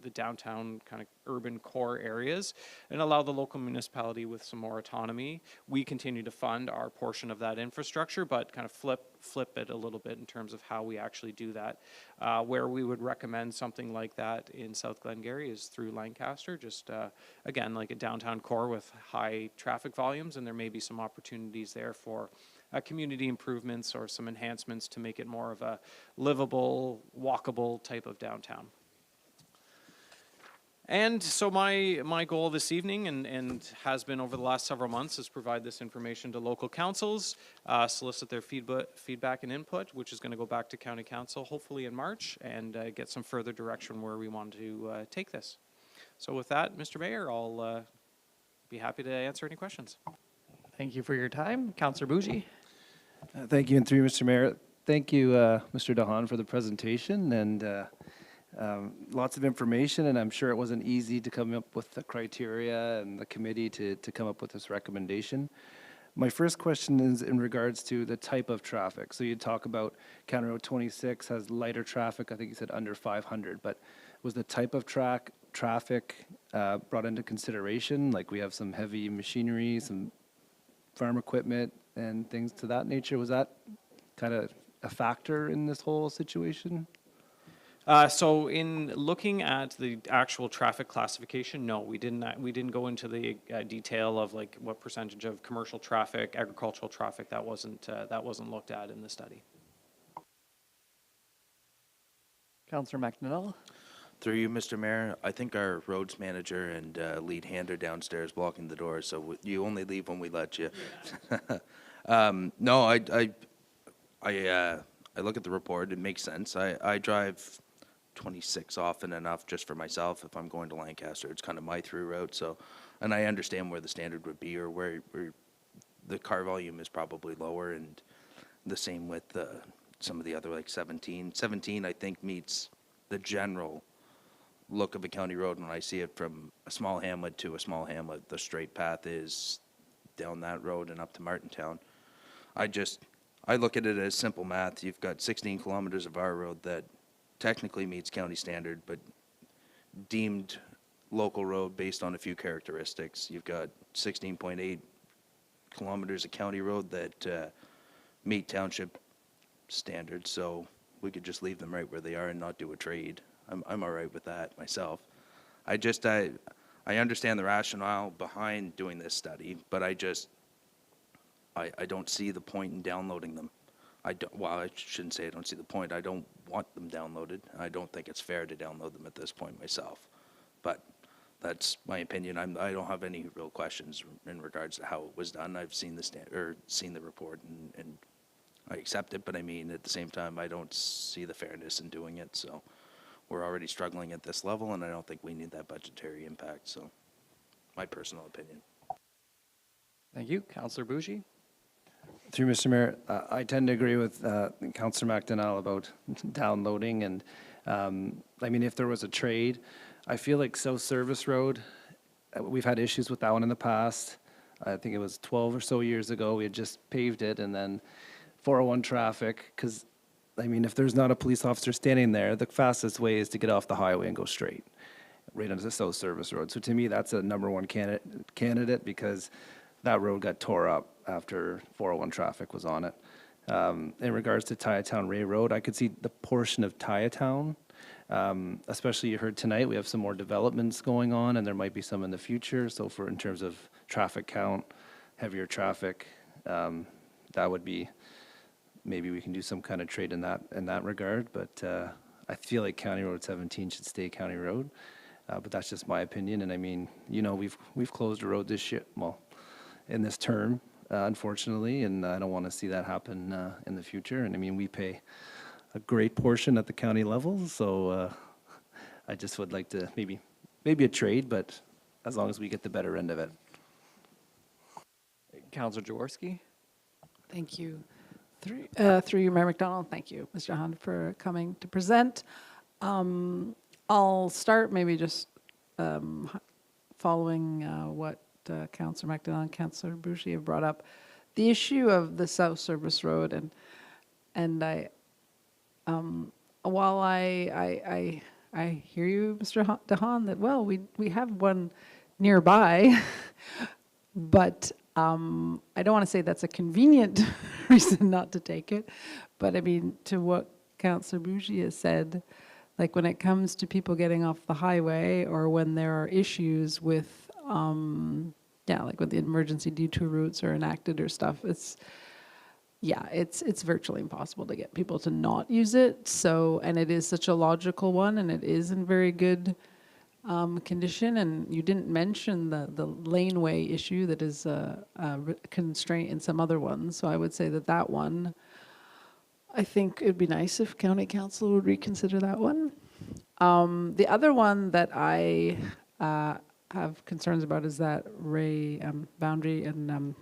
the downtown kind of urban core areas and allow the local municipality with some more autonomy. We continue to fund our portion of that infrastructure, but kind of flip it a little bit in terms of how we actually do that. Where we would recommend something like that in South Glengarry is through Lancaster, just again, like a downtown core with high traffic volumes, and there may be some opportunities there for community improvements or some enhancements to make it more of a livable, walkable type of downtown. And so my goal this evening, and has been over the last several months, is provide this information to local councils, solicit their feedback and input, which is going to go back to county council hopefully in March, and get some further direction where we want to take this. So with that, Mr. Mayor, I'll be happy to answer any questions. Thank you for your time. Councillor Bougie. Thank you, and through you, Mr. Mayor. Thank you, Mr. Dahan, for the presentation, and lots of information, and I'm sure it wasn't easy to come up with the criteria and the committee to come up with this recommendation. My first question is in regards to the type of traffic. So you talk about County Road 26 has lighter traffic, I think you said under 500, but was the type of traffic brought into consideration? Like we have some heavy machinery, some farm equipment, and things to that nature. Was that kind of a factor in this whole situation? So in looking at the actual traffic classification, no, we didn't go into the detail of like what percentage of commercial traffic, agricultural traffic, that wasn't looked at in the study. Councillor McNill. Through you, Mr. Mayor, I think our roads manager and lead hand are downstairs blocking the door, so you only leave when we let you. No, I look at the report. It makes sense. I drive 26 often enough just for myself. If I'm going to Lancaster, it's kind of my through route. So, and I understand where the standard would be, or where the car volume is probably lower, and the same with some of the other, like 17. 17, I think, meets the general look of a county road when I see it from a small hamlet to a small hamlet. The straight path is down that road and up to Martintown. I look at it as simple math. You've got 16 kilometers of our road that technically meets county standard, but deemed local road based on a few characteristics. You've got 16.8 kilometers of county road that meet township standards, so we could just leave them right where they are and not do a trade. I'm all right with that myself. I understand the rationale behind doing this study, but I don't see the point in downloading them. Well, I shouldn't say I don't see the point. I don't want them downloaded. I don't think it's fair to download them at this point myself. But that's my opinion. I don't have any real questions in regards to how it was done. I've seen seen the report and I accept it. But I mean, at the same time, I don't see the fairness in doing it. So we're already struggling at this level, and I don't think we need that budgetary impact. So my personal opinion. Thank you. Councillor Bougie. Through Mr. Mayor, I tend to agree with Councillor McDonald about downloading, and I mean, if there was a trade, I feel like South Service Road, we've had issues with that one in the past. I think it was 12 or so years ago, we had just paved it, and then 401 traffic, because, I mean, if there's not a police officer standing there, the fastest way is to get off the highway and go straight, right onto the South Service Road. So to me, that's a #1 candidate because that road got tore up after 401 traffic was on it. In regards to Tyatown Ray Road, I could see the portion of Tyatown, especially you heard tonight, we have some more developments going on, and there might be some in the future. So in terms of traffic count, heavier traffic, that would be, maybe we can do some kind of trade in that regard. But I feel like County Road 17 should stay County Road. But that's just my opinion. And I mean, you know, we've closed a road this year, well, in this term, unfortunately, and I don't want to see that happen in the future. And I mean, we pay a great portion at the county level, so I just would like to maybe a trade, but as long as we get the better end of it. Councillor Jaworski. Thank you. Through you, Mayor McDonald, thank you, Mr. Hunt, for coming to present. I'll start maybe just following what Councillor McDonald and Councillor Boucher have brought up, the issue of the South Service Road, and I, while I hear you, Mr. DeHaan, that well, we have one nearby, but I don't want to say that's a convenient reason not to take it, but I mean, to what Councillor Bougie has said, like when it comes to people getting off the highway or when there are issues with, like when the emergency detour routes are enacted or stuff, it's virtually impossible to get people to not use it. So, and it is such a logical one, and it is in very good condition. And you didn't mention the laneway issue that is a constraint in some other ones. So I would say that one, I think it'd be nice if County Council would reconsider that one. The other one that I have concerns about is that Ray boundary and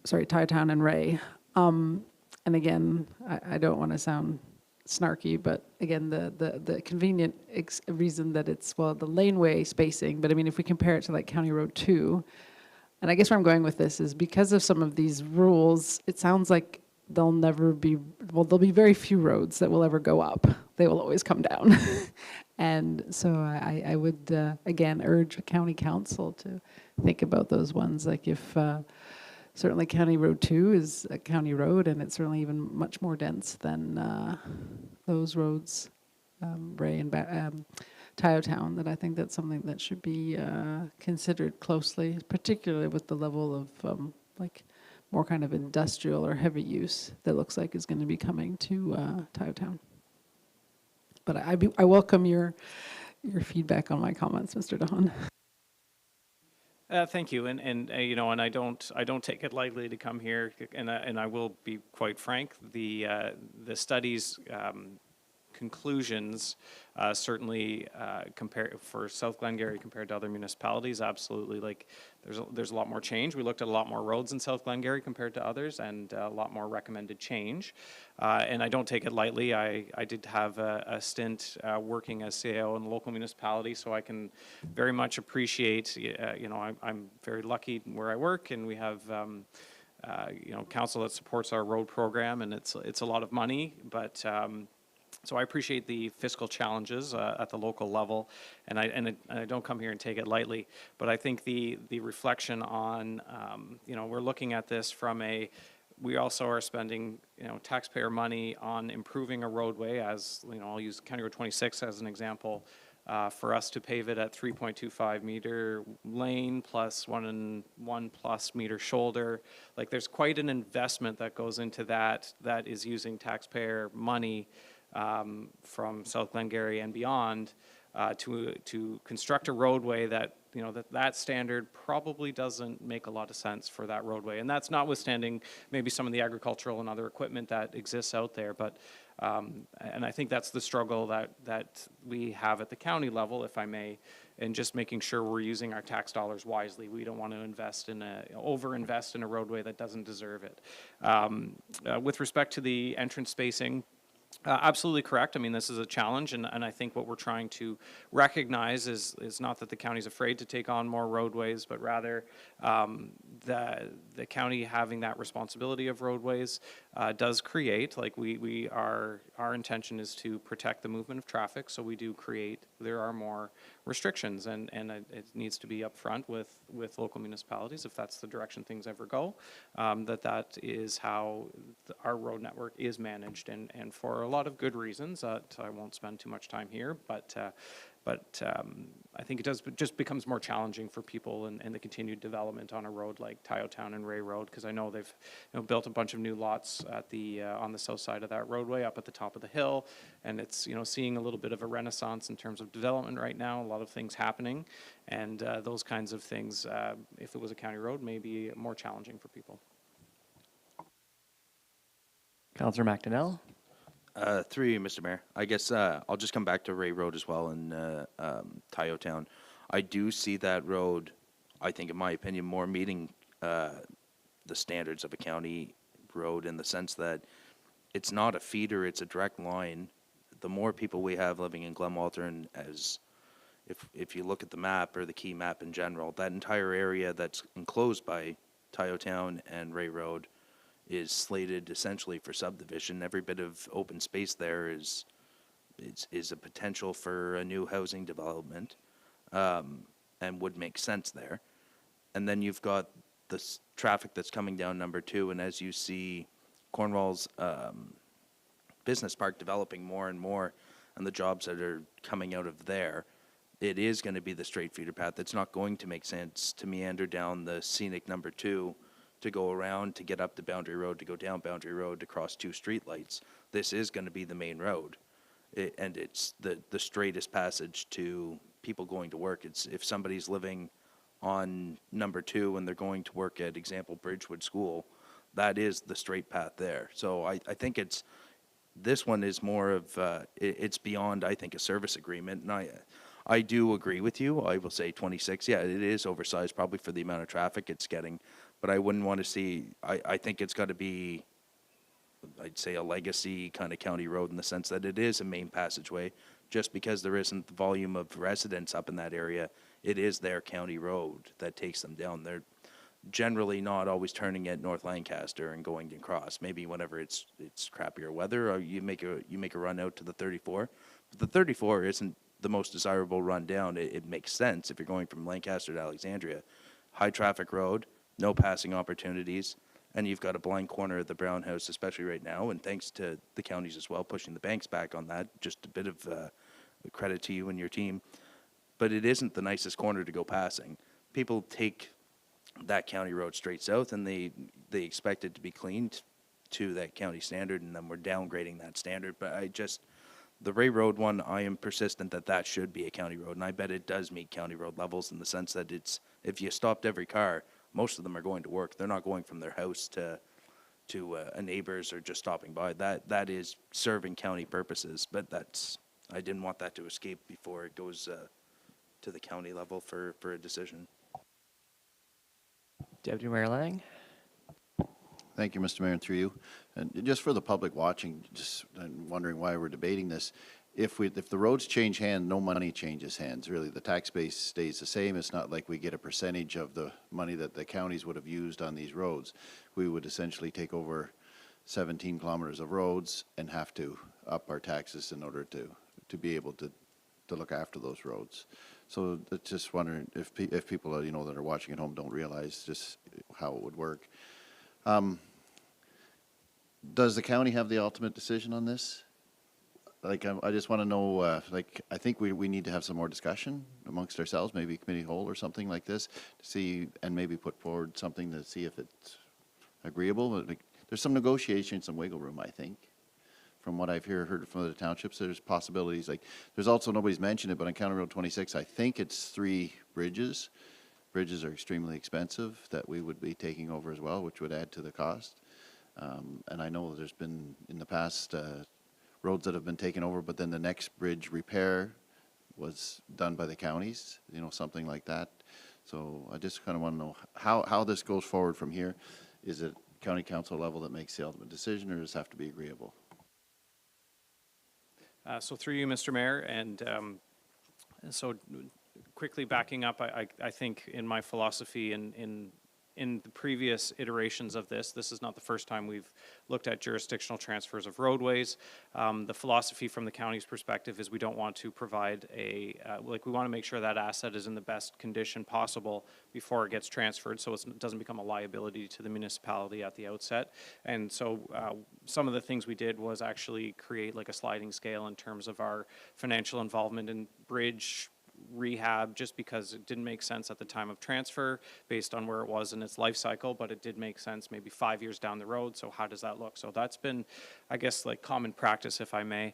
Tyatown and Ray. And again, I don't want to sound snarky, but again, the convenient reason that it's, the laneway spacing, but I mean, if we compare it to like County Road 2, and I guess where I'm going with this is because of some of these rules, it sounds like there'll be very few roads that will ever go up. They will always come down. And so I would, again, urge County Council to think about those ones. Like if, certainly County Road 2 is a county road, and it's certainly even much more dense than those roads, Ray and Tyatown, that I think that's something that should be considered closely, particularly with the level of more kind of industrial or heavy use that looks like is going to be coming to Tyatown. But I welcome your feedback on my comments, Mr. DeHaan. Thank you, and I don't take it lightly to come here, and I will be quite frank. The study's conclusions certainly for South Glengarry compared to other municipalities, absolutely. Like there's a lot more change. We looked at a lot more roads in South Glengarry compared to others, and a lot more recommended change. And I don't take it lightly. I did have a stint working as CAO in a local municipality, so I can very much appreciate. I'm very lucky where I work, and we have. Council that supports our road program, and it's a lot of money, but so I appreciate the fiscal challenges at the local level, and I don't come here and take it lightly. But I think the reflection on we're looking at this from we also are spending taxpayer money on improving a roadway. As I'll use County Road 26 as an example. For us to pave it at 3.25 meter lane plus 1+ meter shoulder, like there's quite an investment that goes into that is using taxpayer money from South Glengarry and beyond to construct a roadway that that standard probably doesn't make a lot of sense for that roadway. And that's notwithstanding maybe some of the agricultural and other equipment that exists out there, but and I think that's the struggle that we have at the county level, if I may, and just making sure we're using our tax dollars wisely. We don't want to over-invest in a roadway that doesn't deserve it. With respect to the entrance spacing, absolutely correct. I mean, this is a challenge, and I think what we're trying to recognize is not that the county's afraid to take on more roadways, but rather the county having that responsibility of roadways does create, like our intention is to protect the movement of traffic, so there are more restrictions, and it needs to be upfront with local municipalities if that's the direction things ever go, that is how our road network is managed, and for a lot of good reasons that I won't spend too much time here, but I think it just becomes more challenging for people and the continued development on a road like Tyatown and Ray Road, because I know they've built a bunch of new lots at on the south side of that roadway up at the top of the hill, and it's seeing a little bit of a renaissance in terms of development right now, a lot of things happening, and those kinds of things, if it was a county road, may be more challenging for people. Councillor McDonnell. Through you, Mr. Mayor. I guess I'll just come back to Ray Road as well in Tyatown. I do see that road, I think in my opinion, more meeting the standards of a county road in the sense that it's not a feeder, it's a direct line. The more people we have living in Glenwalter, and as if you look at the map or the key map in general, that entire area that's enclosed by Tayo Town and Ray Road is slated essentially for subdivision. Every bit of open space there is a potential for a new housing development, and would make sense there. And then you've got the traffic that's coming down number 2, and as you see Cornwall's business park developing more and more, and the jobs that are coming out of there, it is going to be the straight feeder path. It's not going to make sense to meander down the scenic number 2 to go around, to get up to Boundary Road, to go down Boundary Road, to cross 2 streetlights. This is going to be the main road. And it's the straightest passage to people going to work. It's if somebody's living on number 2 and they're going to work at example Bridgewood School, that is the straight path there. So I think this one is more of, it's beyond, I think, a service agreement. And I do agree with you. I will say 26, yeah, it is oversized probably for the amount of traffic it's getting, but I wouldn't want to see, I think it's got to be, I'd say, a legacy kind of county road in the sense that it is a main passageway. Just because there isn't the volume of residents up in that area, it is their county road that takes them down. They're generally not always turning at North Lancaster and going across. Maybe whenever it's crappier weather, or you make a run out to the 34. But the 34 isn't the most desirable run down. It makes sense if you're going from Lancaster to Alexandria. High traffic road, no passing opportunities, and you've got a blind corner of the Brown House, especially right now, and thanks to the counties as well, pushing the banks back on that. Just a bit of credit to you and your team. But it isn't the nicest corner to go passing. People take that county road straight south, and they expect it to be cleaned to that county standard, and then we're downgrading that standard. But the Ray Road one, I am persistent that should be a county road, and I bet it does meet county road levels in the sense that if you stopped every car, most of them are going to work. They're not going from their house to a neighbor's or just stopping by. That is serving county purposes, but I didn't want that to escape before it goes to the county level for a decision. Deputy Mayor Lang? Thank you, Mr. Mayor, and through you. And just for the public watching, just wondering why we're debating this. If the roads change hands, no money changes hands, really. The tax base stays the same. It's not like we get a percentage of the money that the counties would have used on these roads. We would essentially take over 17 kilometers of roads and have to up our taxes in order to be able to look after those roads. So just wondering if people that are watching at home don't realize just how it would work. Does the county have the ultimate decision on this? I just want to know, I think we need to have some more discussion amongst ourselves, maybe committee whole or something like this, to see, and maybe put forward something to see if it's agreeable. But there's some negotiation, some wiggle room, I think. From what I've heard from the townships, there's possibilities. There's also, nobody's mentioned it, but on County Road 26, I think it's 3 bridges. Bridges are extremely expensive that we would be taking over as well, which would add to the cost. And I know there's been, in the past, roads that have been taken over, but then the next bridge repair was done by the counties, something like that. So I just kind of want to know how this goes forward from here. Is it county council level that makes the ultimate decision, or does it have to be agreeable? So through you, Mr. Mayor, and so quickly backing up, I think in my philosophy in the previous iterations of this is not the first time we've looked at jurisdictional transfers of roadways. The philosophy from the county's perspective is we don't want to provide we want to make sure that asset is in the best condition possible before it gets transferred, so it doesn't become a liability to the municipality at the outset. And so some of the things we did was actually create a sliding scale in terms of our financial involvement in bridge rehab, just because it didn't make sense at the time of transfer based on where it was in its life cycle, but it did make sense maybe 5 years down the road. So how does that look? So that's been, I guess, common practice, if I may.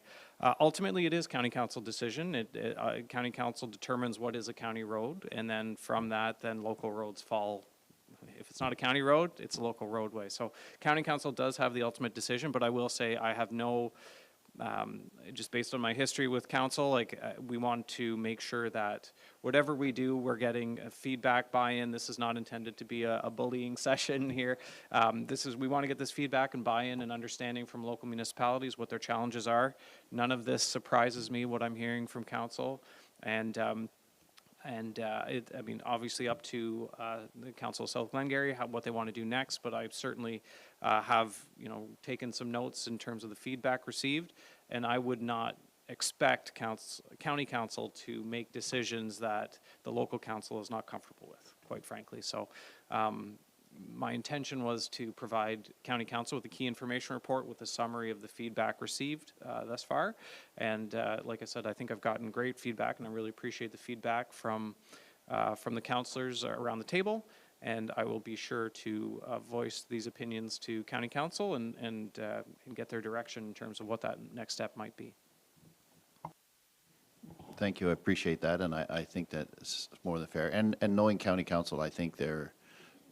Ultimately, it is county council decision. County council determines what is a county road, and then from that, then local roads fall. If it's not a county road, it's a local roadway. So county council does have the ultimate decision, but I will say I have no just based on my history with council, we want to make sure that whatever we do, we're getting feedback, buy-in. This is not intended to be a bullying session here. We want to get this feedback and buy-in and understanding from local municipalities what their challenges are. None of this surprises me, what I'm hearing from council. And I mean, obviously up to the Council of South Glengarry, what they want to do next, but I certainly have, taken some notes in terms of the feedback received, and I would not expect county council to make decisions that the local council is not comfortable with, quite frankly. So my intention was to provide county council with a key information report with a summary of the feedback received thus far. And like I said, I think I've gotten great feedback, and I really appreciate the feedback from the councilors around the table. And I will be sure to voice these opinions to county council and get their direction in terms of what that next step might be. Thank you, I appreciate that, and I think that's more than fair. And knowing county council, I think they're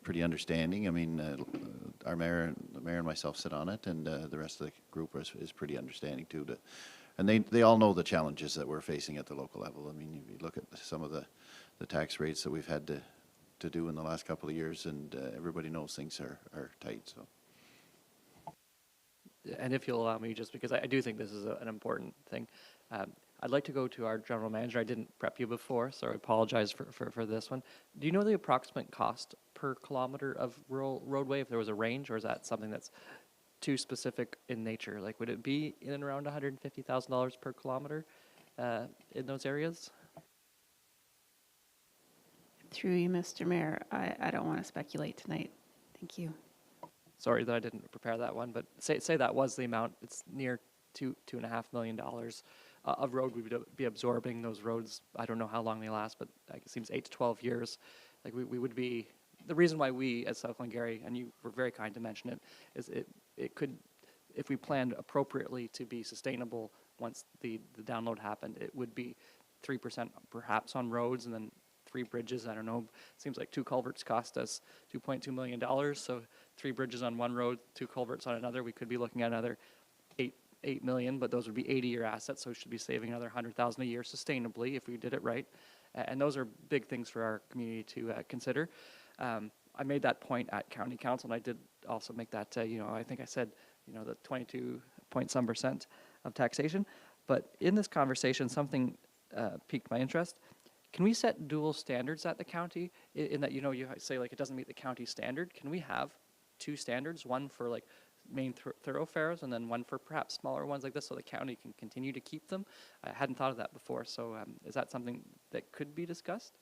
pretty understanding. I mean, the mayor and myself sit on it, and the rest of the group is pretty understanding too. And they all know the challenges that we're facing at the local level. I mean, if you look at some of the tax rates that we've had to do in the last couple of years, and everybody knows things are tight, so. And if you'll allow me, just because I do think this is an important thing, I'd like to go to our general manager. I didn't prep you before, so I apologize for this one. Do you know the approximate cost per kilometer of rural roadway, if there was a range, or is that something that's too specific in nature? Like, would it be in and around $150,000 per kilometer in those areas? Through you, Mr. Mayor, I don't want to speculate tonight. Thank you. Sorry that I didn't prepare that one, but say that was the amount. It's near $2.5 million of road we would be absorbing. Those roads, I don't know how long they last, but it seems 8 to 12 years. Like we would be, the reason why we at South Glengarry, and you were very kind to mention it, is it could, if we planned appropriately to be sustainable once the download happened, it would be 3% perhaps on roads, and then 3 bridges. I don't know, seems like 2 culverts cost us $2.2 million, so 3 bridges on one road, 2 culverts on another, we could be looking at another 8 million, but those would be 80-year assets, so we should be saving another $100,000 a year sustainably if we did it right. And those are big things for our community to consider. I made that point at county council, and I did also make that, I think I said, the 22-point-some% of taxation. But in this conversation, something piqued my interest. Can we set dual standards at the county in that, you say like it doesn't meet the county standard? Can we have 2 standards, one for like main thoroughfares and then one for perhaps smaller ones like this, so the county can continue to keep them? I hadn't thought of that before, so is that something that could be discussed?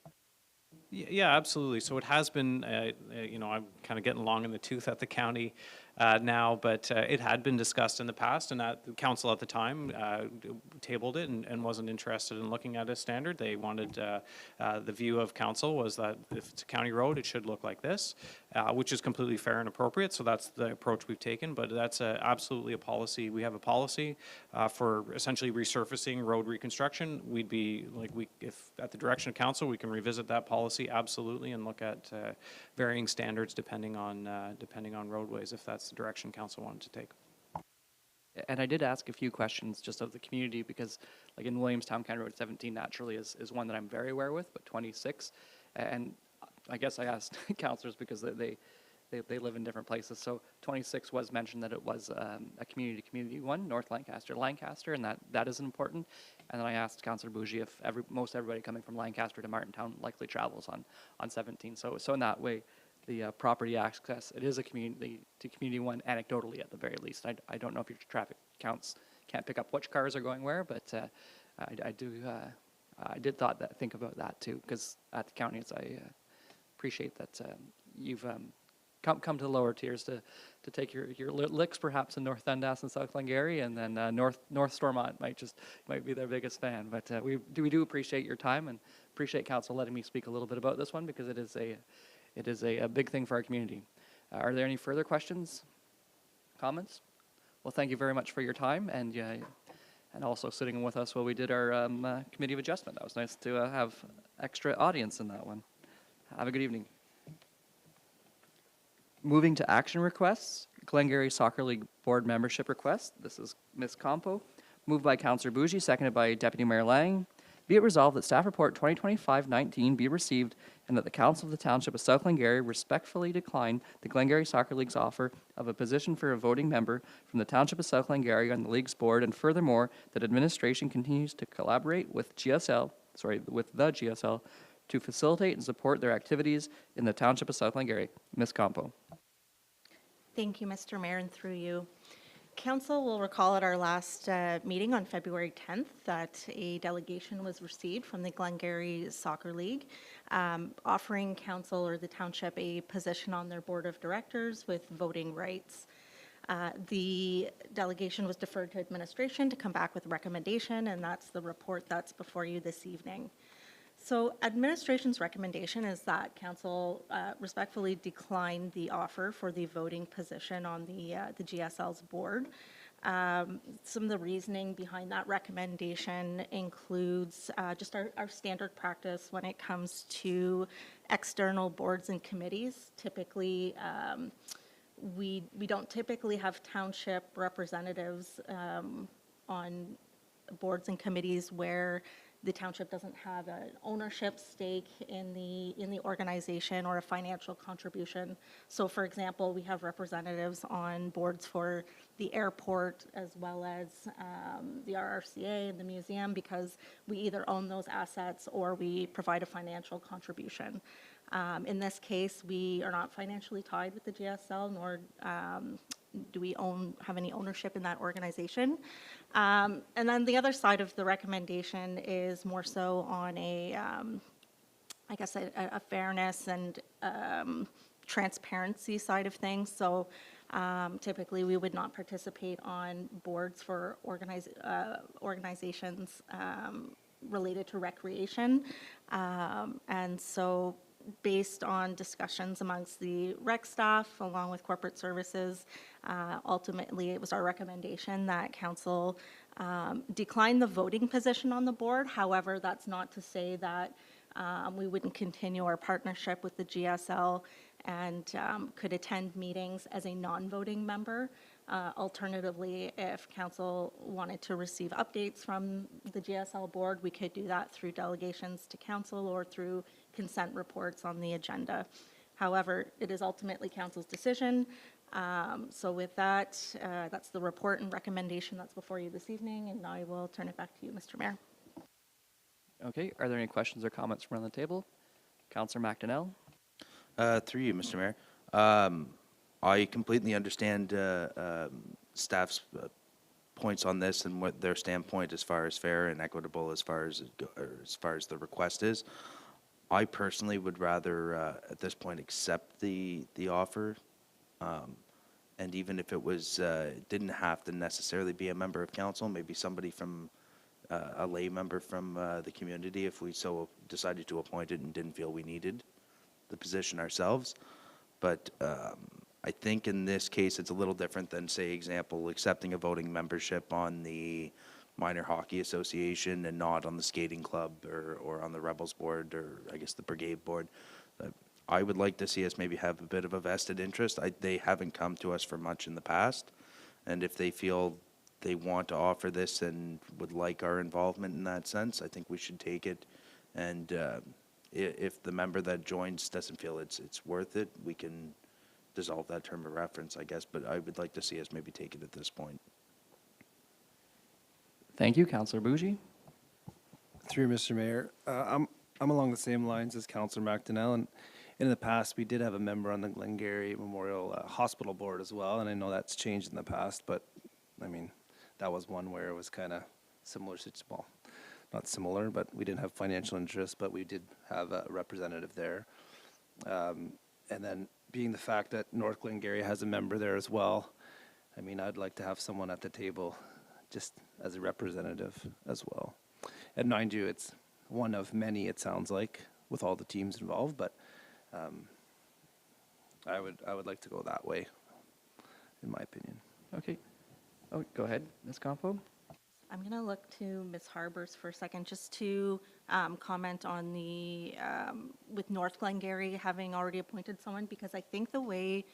Yeah, absolutely. So it has been, I'm kind of getting long in the tooth at the county now, but it had been discussed in the past, and the council at the time tabled it and wasn't interested in looking at a standard. They wanted, the view of council was that if it's a county road, it should look like this, which is completely fair and appropriate. So that's the approach we've taken, but that's absolutely a policy. We have a policy for essentially resurfacing road reconstruction. We'd be like, if at the direction of council, we can revisit that policy absolutely and look at varying standards depending on roadways, if that's the direction council wanted to take. And I did ask a few questions just of the community, because like in Williamstown, County Road 17 naturally is one that I'm very aware with, but 26, and I guess I asked councilors because they live in different places. So 26 was mentioned that it was a community one, North Lancaster, and that is important. And then I asked Councillor Bougie if most everybody coming from Lancaster to Martintown likely travels on 17. So in that way, the property access, it is a community one, anecdotally at the very least. I don't know if your traffic counts can't pick up which cars are going where, but I did think about that too, because at the county, I appreciate that you've come to the lower tiers to take your licks perhaps in North Dundas and South Glengarry, and then North Stormont might be their biggest fan. But we do appreciate your time and appreciate council letting me speak a little bit about this one, because it is a big thing for our community. Are there any further questions, comments? Well, thank you very much for your time, and also sitting with us while we did our committee of adjustment. That was nice to have extra audience in that one. Have a good evening. Moving to action requests, Glengarry Soccer League Board membership request. This is Ms. Campo. Moved by Councillor Bougie, seconded by Deputy Mayor Lang. Be it resolved that Staff Report 2025-19 be received, and that the Council of the Township of South Glengarry respectfully decline the Glengarry Soccer League's offer of a position for a voting member from the Township of South Glengarry on the League's board, and furthermore, that administration continues to collaborate with the GSL to facilitate and support their activities in the Township of South Glengarry. Ms. Campo. Thank you, Mr. Mayor, and through you. Council will recall at our last meeting on February 10th that a delegation was received from the Glengarry Soccer League, offering council or the township a position on their board of directors with voting rights. The delegation was deferred to administration to come back with a recommendation, and that's the report that's before you this evening. So administration's recommendation is that council respectfully decline the offer for the voting position on the GSL's board. Some of the reasoning behind that recommendation includes just our standard practice when it comes to external boards and committees. Typically, we don't typically have township representatives on boards and committees where the township doesn't have an ownership stake in the organization or a financial contribution. So for example, we have representatives on boards for the airport as well as the RRCA and the museum because we either own those assets or we provide a financial contribution. In this case, we are not financially tied with the GSL, nor do we have any ownership in that organization. And then the other side of the recommendation is more so on I guess, a fairness and transparency side of things. So typically, we would not participate on boards for organizations related to recreation. And so based on discussions amongst the rec staff along with corporate services, ultimately it was our recommendation that council decline the voting position on the board. However, that's not to say that we wouldn't continue our partnership with the GSL and could attend meetings as a non-voting member. Alternatively, if council wanted to receive updates from the GSL board, we could do that through delegations to council or through consent reports on the agenda. However, it is ultimately council's decision. So with that, that's the report and recommendation that's before you this evening, and I will turn it back to you, Mr. Mayor. Okay, are there any questions or comments from around the table? Councillor McDonnell? Through you, Mr. Mayor. I completely understand staff's points on this and what their standpoint as far as fair and equitable as far as the request is. I personally would rather at this point accept the offer, and even if it was didn't have to necessarily be a member of council, maybe somebody from a lay member from the community, if we so decided to appoint it and didn't feel we needed the position ourselves. But I think in this case, it's a little different than, say, example, accepting a voting membership on the Minor Hockey Association and not on the skating club or on the Rebels board or I guess the Brigade board. I would like to see us maybe have a bit of a vested interest. They haven't come to us for much in the past. And if they feel they want to offer this and would like our involvement in that sense, I think we should take it. And if the member that joins doesn't feel it's worth it, we can dissolve that term of reference, I guess, but I would like to see us maybe take it at this point. Thank you, Councillor Bougie. Through Mr. Mayor, I'm along the same lines as Councillor McDonnell, and in the past we did have a member on the Glengarry Memorial Hospital Board as well, and I know that's changed in the past, but I mean that was one where it was kind of similar, well, not similar, but we didn't have financial interest, but we did have a representative there, and then being the fact that North Glengarry has a member there as well, I mean, I'd like to have someone at the table just as a representative as well. And mind you, it's one of many, it sounds like, with all the teams involved, but I would like to go that way, in my opinion. Okay. Oh, go ahead, Ms. Campo. I'm going to look to Ms. Harbers for a second just to comment on the, with North Glengarry having already appointed someone, because I think the way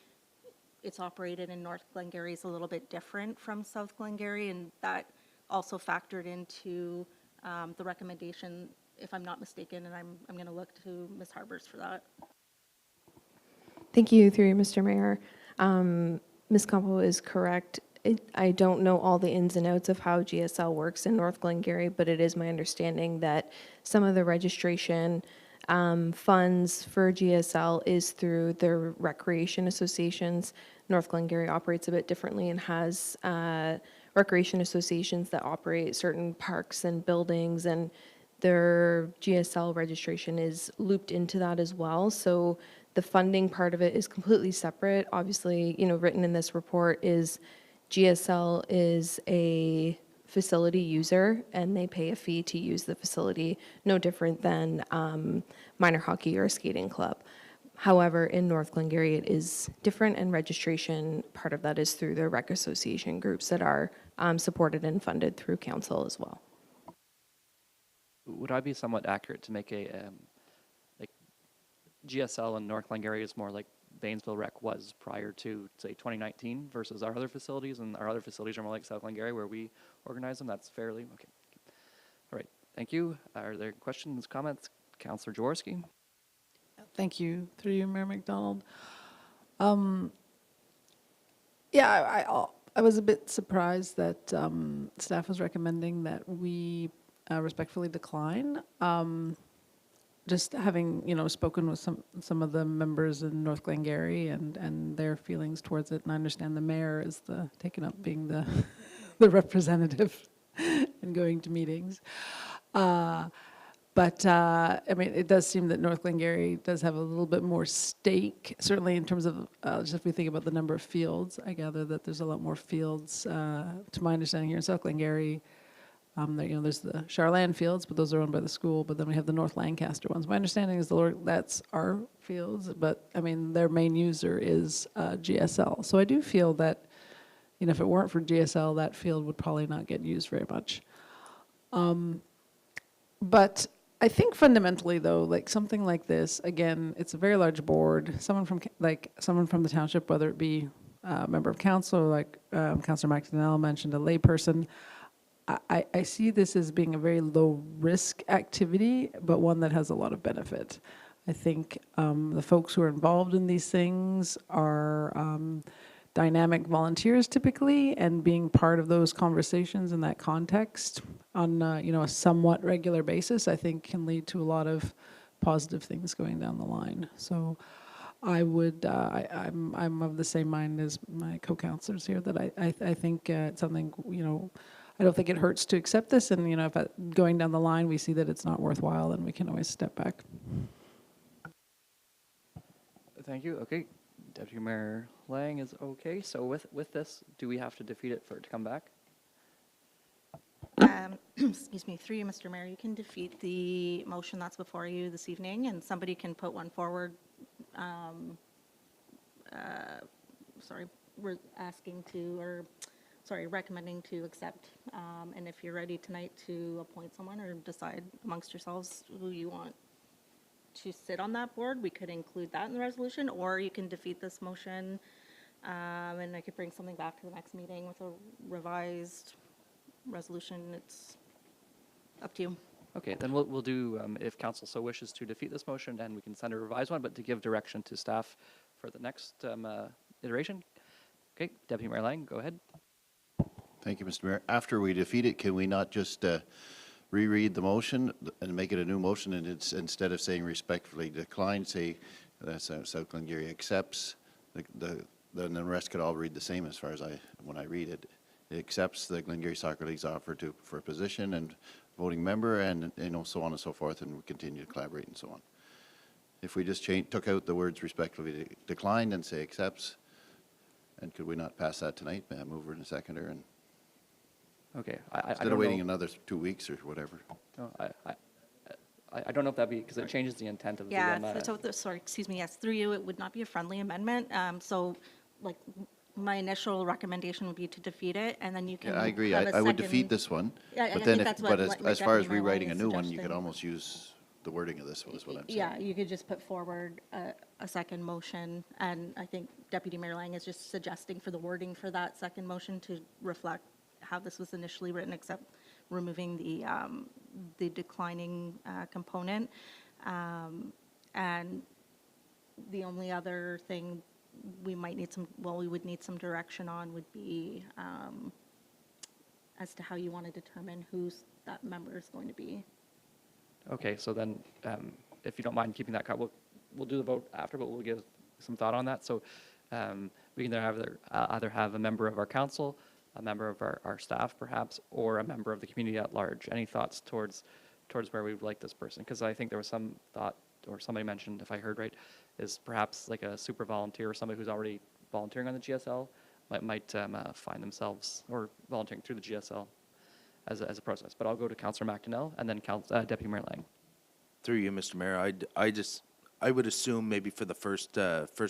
it's operated in North Glengarry is a little bit different from South Glengarry, and that also factored into the recommendation, if I'm not mistaken, and I'm going to look to Ms. Harbers for that. Thank you, through you, Mr. Mayor. Ms. Campo is correct. I don't know all the ins and outs of how GSL works in North Glengarry, but it is my understanding that some of the registration funds for GSL is through their recreation associations. North Glengarry operates a bit differently and has recreation associations that operate certain parks and buildings, and their GSL registration is looped into that as well. So the funding part of it is completely separate. Obviously, written in this report is GSL is a facility user and they pay a fee to use the facility, no different than minor hockey or a skating club. However, in North Glengarry, it is different, and registration, part of that is through their rec association groups that are supported and funded through council as well. Would I be somewhat accurate to make a, like, GSL in North Glengarry is more like Banesville Rec was prior to, say, 2019 versus our other facilities, and our other facilities are more like South Glengarry where we organize them? That's fairly, okay. All right, thank you. Are there questions, comments? Councillor Jaworski? Thank you. Through you, Mayor McDonald. I was a bit surprised that staff was recommending that we respectfully decline. Just having, spoken with some of the members in North Glengarry and their feelings towards it, and I understand the mayor is taken up being the the representative and going to meetings. But it does seem that North Glengarry does have a little bit more stake, certainly in terms of, just if we think about the number of fields. I gather that there's a lot more fields, to my understanding, here in South Glengarry. There's the Charland fields, but those are owned by the school. But then we have the North Lancaster ones. My understanding is that's our fields, but their main user is GSL. So I do feel that, if it weren't for GSL, that field would probably not get used very much. But I think fundamentally, though, like something like this, again, it's a very large board. Someone from the township, whether it be a member of council, or like Councillor McDonnell mentioned, a layperson. I see this as being a very low risk activity, but one that has a lot of benefit. I think the folks who are involved in these things are dynamic volunteers typically, and being part of those conversations in that context on a somewhat regular basis, I think can lead to a lot of positive things going down the line. So I would, I'm of the same mind as my co-councilors here, that I think it's something, I don't think it hurts to accept this, and if going down the line we see that it's not worthwhile, then we can always step back. Thank you. Okay, Deputy Mayor Lang is okay. So with this, do we have to defeat it for it to come back? Excuse me, through you, Mr. Mayor, you can defeat the motion that's before you this evening, and somebody can put one forward. Recommending to accept. And if you're ready tonight to appoint someone or decide amongst yourselves who you want to sit on that board, we could include that in the resolution, or you can defeat this motion, and I could bring something back to the next meeting with a revised resolution. It's up to you. Okay, then we'll do, if council so wishes, to defeat this motion, and we can send a revised one, but to give direction to staff for the next iteration. Okay, Deputy Mayor Lang, go ahead. Thank you, Mr. Mayor. After we defeat it, can we not just reread the motion and make it a new motion, and it's, instead of saying respectfully decline, say South Glengarry accepts, then the rest could all read the same as far as when I read it. It accepts the Glengarry Soccer League's offer for a position and voting member, and so on and so forth, and we continue to collaborate and so on. If we just took out the words respectfully declined and say accepts, and could we not pass that tonight? May I move her and a seconder, and Okay, instead of waiting another 2 weeks or whatever? No, I don't know if that'd be, because it changes the intent of the. Yes, through you, it would not be a friendly amendment. So, like, my initial recommendation would be to defeat it, and then you can. Yeah, I agree. have a I would second- defeat this one, Yeah, and but I then think that's as far as Deputy Mayor rewriting a Lang new is one, you could suggesting. almost use the wording of this one, is what I'm saying. Yeah, you could just put forward a second motion, and I think Deputy Mayor Lang is just suggesting for the wording for that second motion to reflect how this was initially written, except removing the declining component. And the only other thing we would need some direction on would be as to how you want to determine who's that member is going to be. Okay, so then, if you don't mind keeping that, we'll do the vote after, but we'll give some thought on that. So we can either have a member of our council, a member of our staff perhaps, or a member of the community at large. Any thoughts towards where we would like this person? Because I think there was some thought, or somebody mentioned, if I heard right, is perhaps like a super volunteer or somebody who's already volunteering on the GSL might find themselves, or volunteering through the GSL as a process. But I'll go to Councillor McDonnell and then Deputy Mayor Lang. Through you, Mr. Mayor, I would assume maybe for the first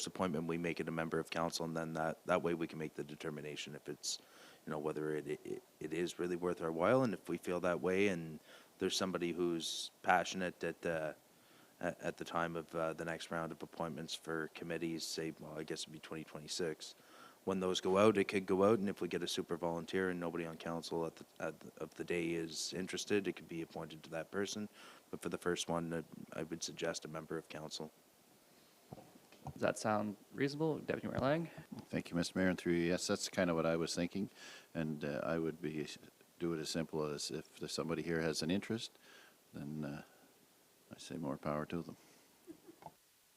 appointment, we make it a member of council, and then that way we can make the determination if it's, whether it is really worth our while, and if we feel that way, and there's somebody who's passionate at the time of the next round of appointments for committees, say, well, I guess it'd be 2026. When those go out, it could go out, and if we get a super volunteer and nobody on council of the day is interested, it could be appointed to that person. But for the first one, I would suggest a member of council. Does that sound reasonable? Deputy Mayor Lang? Thank you, Mr. Mayor, and through you. Yes, that's kind of what I was thinking, and I would do it as simple as if somebody here has an interest, then I say more power to them.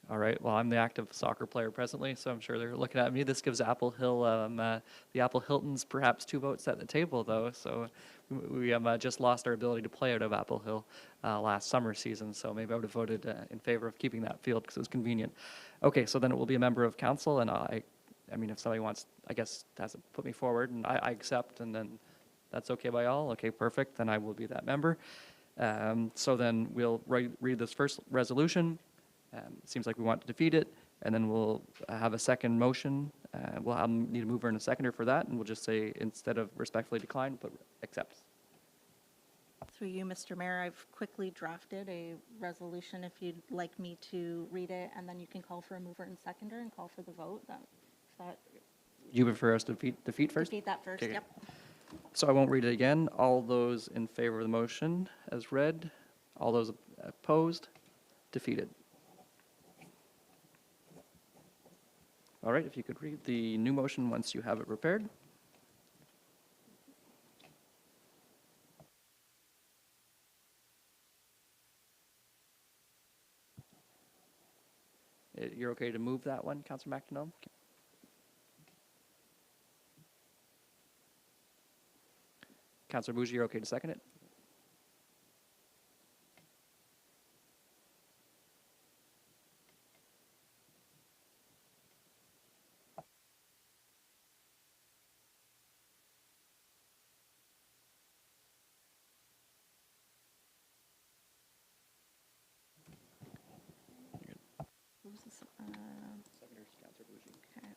All right. Well, I'm the active soccer player presently, so I'm sure they're looking at me. This gives Apple Hill, the Apple Hiltons, perhaps 2 votes at the table, though. So we just lost our ability to play out of Apple Hill last summer season. So maybe I would have voted in favor of keeping that field because it was convenient. Okay, so then it will be a member of council, and I mean, if somebody wants, I guess, has to put me forward, and I accept, and then that's okay by all. Okay, perfect. Then I will be that member. So then we'll read this first resolution. Seems like we want to defeat it, and then we'll have a second motion. We'll need a mover and a seconder for that, and we'll just say, instead of respectfully decline, but accepts. Through you, Mr. Mayor, I've quickly drafted a resolution if you'd like me to read it, and then you can call for a mover and seconder and call for the vote. You prefer us to defeat first? Defeat that first, Okay. yep. So I won't read it again. All those in favor of the motion as read, all those opposed, defeated. All right, if you could read the new motion once you have it prepared. You're okay to move that one, Councillor McDonnell? Okay. Councillor Bougie, you're okay to second it? Who's this? Seconders, Councillor Bougie. Okay.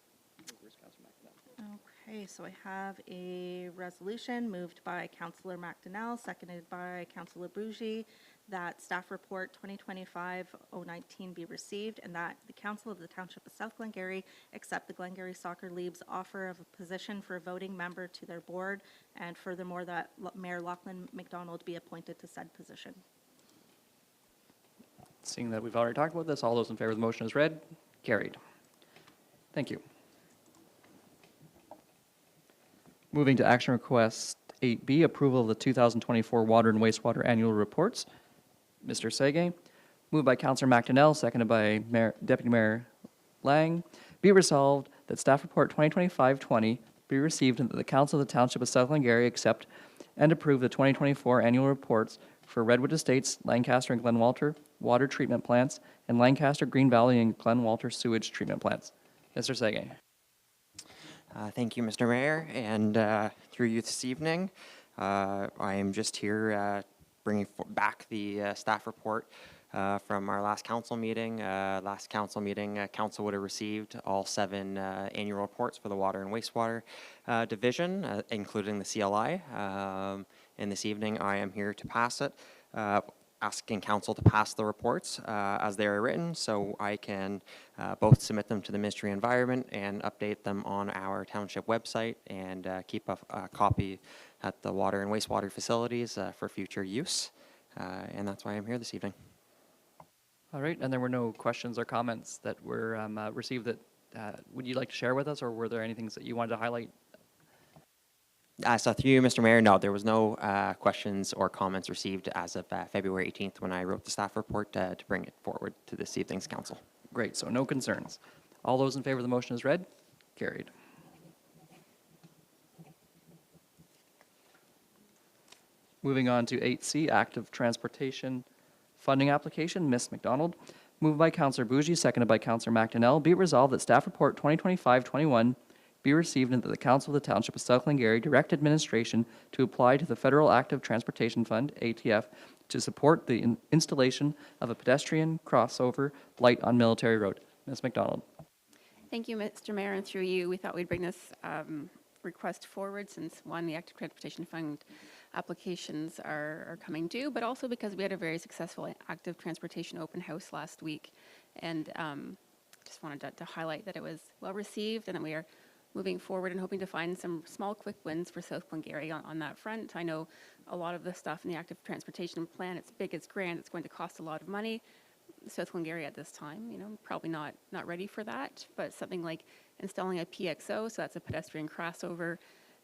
Movers, Councillor McDonnell. Okay, so I have a resolution moved by Councillor McDonnell, seconded by Councillor Bougie, that staff report 2025-019 be received, and that the Council of the Township of South Glengarry accept the Glengarry Soccer League's offer of a position for a voting member to their board, and furthermore that Mayor Lachlan McDonald be appointed to said position. Seeing that we've already talked about this, all those in favor of the motion as read, carried. Thank you. Moving to action request 8B, approval of the 2024 water and wastewater annual reports. Mr. Sege, moved by Councillor McDonnell, seconded by Deputy Mayor Lang. Be resolved that staff report 2025-20 be received and that the Council of the Township of South Glengarry accept and approve the 2024 annual reports for Redwood Estates, Lancaster and Glenwalter water treatment plants, and Lancaster, Green Valley, and Glenwalter sewage treatment plants. Mr. Sege. Thank you, Mr. Mayor, and through you this evening, I am just here bringing back the staff report from our last council meeting. Council would have received all 7 annual reports for the water and wastewater division, including the CLI. And this evening, I am here to pass it, asking council to pass the reports as they are written, so I can both submit them to the Ministry of Environment and update them on our township website, and keep a copy at the water and wastewater facilities for future use. And that's why I'm here this evening. All right, and there were no questions or comments that were received that would you like to share with us, or were there any things that you wanted to highlight? So through you, Mr. Mayor, no, there was no questions or comments received as of February 18th when I wrote the staff report to bring it forward to this evening's council. Great, so no concerns. All those in favor of the motion as read? Carried. Moving on to 8C, active transportation funding application, Ms. McDonald. Moved by Councillor Bougie, seconded by Councillor McDonnell. Be it resolved that staff report 2025-21 be received and that the Council of the Township of South Glengarry direct administration to apply to the Federal Active Transportation Fund, ATF, to support the installation of a pedestrian crossover light on Military Road. Ms. McDonald. Thank you, Mr. Mayor, and through you, we thought we'd bring this request forward since, one, the Active Transportation Fund applications are coming due, but also because we had a very successful active transportation open house last week. And just wanted to highlight that it was well received and that we are moving forward and hoping to find some small quick wins for South Glengarry on that front. I know a lot of the stuff in the active transportation plan, it's big, it's grand, it's going to cost a lot of money. South Glengarry at this time, probably not ready for that, but something like installing a PXO, so that's a pedestrian crossover,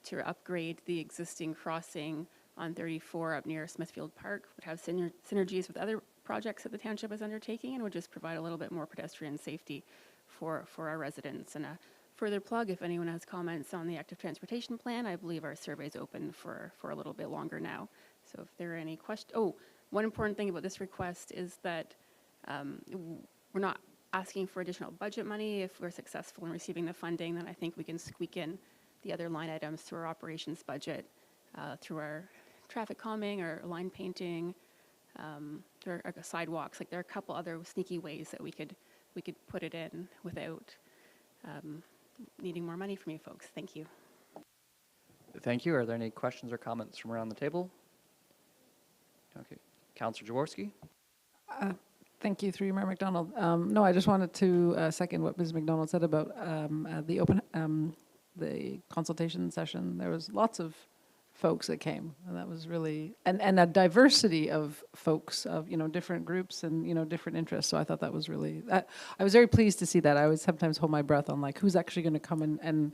to upgrade the existing crossing on 34 up near Smithfield Park would have synergies with other projects that the township is undertaking and would just provide a little bit more pedestrian safety for our residents. And a further plug, if anyone has comments on the active transportation plan, I believe our survey is open for a little bit longer now. So if there are any questions, one important thing about this request is that we're not asking for additional budget money. If we're successful in receiving the funding, then I think we can squeak in the other line items through our operations budget, through our traffic calming or line painting, or sidewalks. Like there are a couple other sneaky ways that we could put it in without needing more money from you folks. Thank you. Thank you. Are there any questions or comments from around the table? Okay. Councillor Jaworski. Thank you, through you, Mayor McDonald. No, I just wanted to second what Ms. McDonald said about the consultation session. There was lots of folks that came, and that was really, and a diversity of folks of, different groups and, different interests. So I thought that was really, I was very pleased to see that. I would sometimes hold my breath on like, who's actually going to come and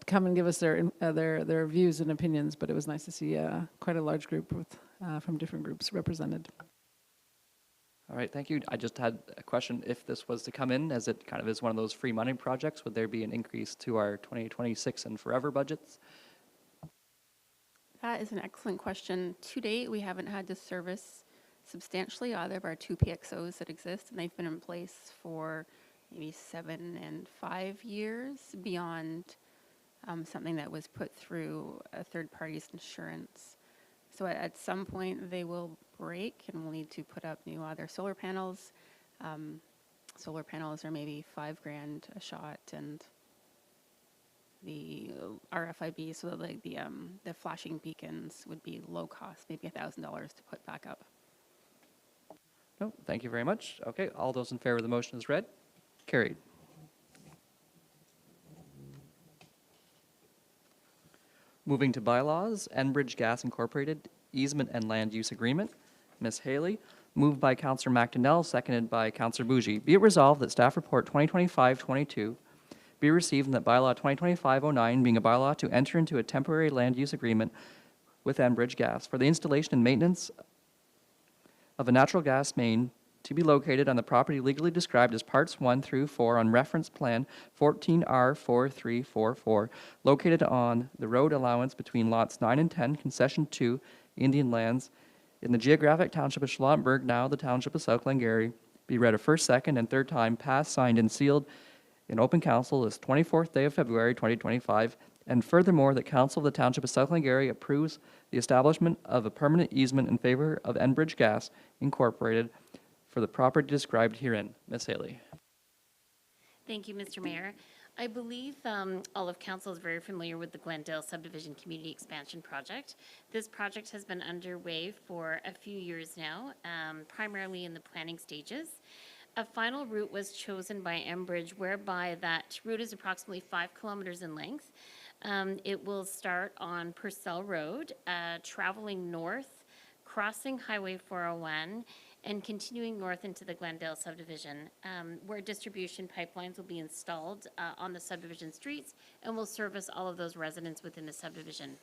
come and give us their views and opinions. But it was nice to see quite a large group with, from different groups represented. All right, thank you. I just had a question. If this was to come in, as it kind of is one of those free money projects, would there be an increase to our 2026 and forever budgets? That is an excellent question. To date, we haven't had to service substantially either of our two PXOs that exist, and they've been in place for maybe 7 and 5 years beyond something that was put through a third party's insurance. So at some point they will break and we'll need to put up new either solar panels. Solar panels are maybe $5,000 a shot, and the RFIB, so the flashing beacons would be low cost, maybe $1,000 to put back up. No, thank you very much. Okay, all those in favor of the motion as read? Carried. Moving to bylaws, Enbridge Gas Incorporated Easement and Land Use Agreement. Ms. Haley, moved by Councillor McDonnell, seconded by Councillor Bougie. Be it resolved that staff report 2025-22 be received and that bylaw 2025-09 being a bylaw to enter into a temporary land use agreement with Enbridge Gas for the installation and maintenance of a natural gas main to be located on the property legally described as parts 1 through 4 on reference plan 14R4344, located on the road allowance between lots 9 and 10, concession 2, Indian lands, in the geographic township of Schlottenburg, now the township of South Glengarry, be read a first, second, and third time, passed, signed, and sealed in open council this 24th day of February 2025, and furthermore, that council of the township of South Glengarry approves the establishment of a permanent easement in favor of Enbridge Gas Incorporated for the property described herein. Ms. Haley. Thank you, Mr. Mayor. I believe all of council is very familiar with the Glendale Subdivision Community Expansion Project. This project has been underway for a few years now, primarily in the planning stages. A final route was chosen by Enbridge, whereby that route is approximately 5 kilometers in length. It will start on Purcell Road, traveling north, crossing Highway 401, and continuing north into the Glendale subdivision, where distribution pipelines will be installed on the subdivision streets and will service all of those residents within the subdivision.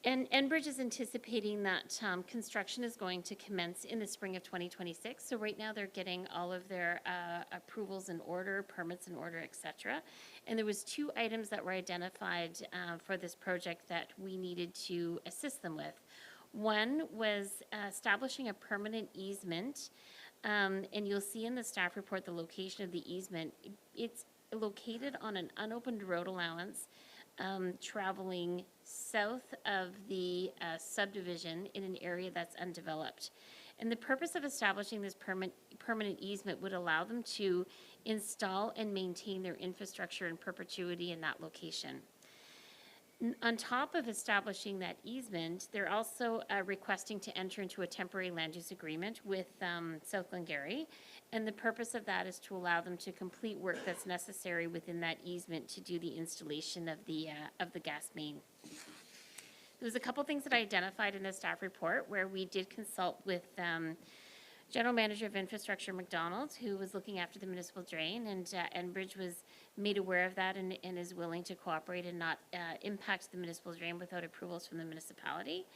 And Enbridge is anticipating that construction is going to commence in the spring of 2026. So right now they're getting all of their approvals in order, permits in order, et cetera. And there was 2 items that were identified for this project that we needed to assist them with. One was establishing a permanent easement, and you'll see in the staff report the location of the easement. It's located on an unopened road allowance traveling south of the subdivision in an area that's undeveloped. And the purpose of establishing this permanent easement would allow them to install and maintain their infrastructure in perpetuity in that location. On top of establishing that easement, they're also requesting to enter into a temporary land use agreement with South Glengarry. And the purpose of that is to allow them to complete work that's necessary within that easement to do the installation of the gas main. There was a couple things that I identified in the staff report where we did consult with General Manager of Infrastructure McDonald, who was looking after the municipal drain, and Enbridge was made aware of that and is willing to cooperate and not impact the municipal drain without approvals from the municipality.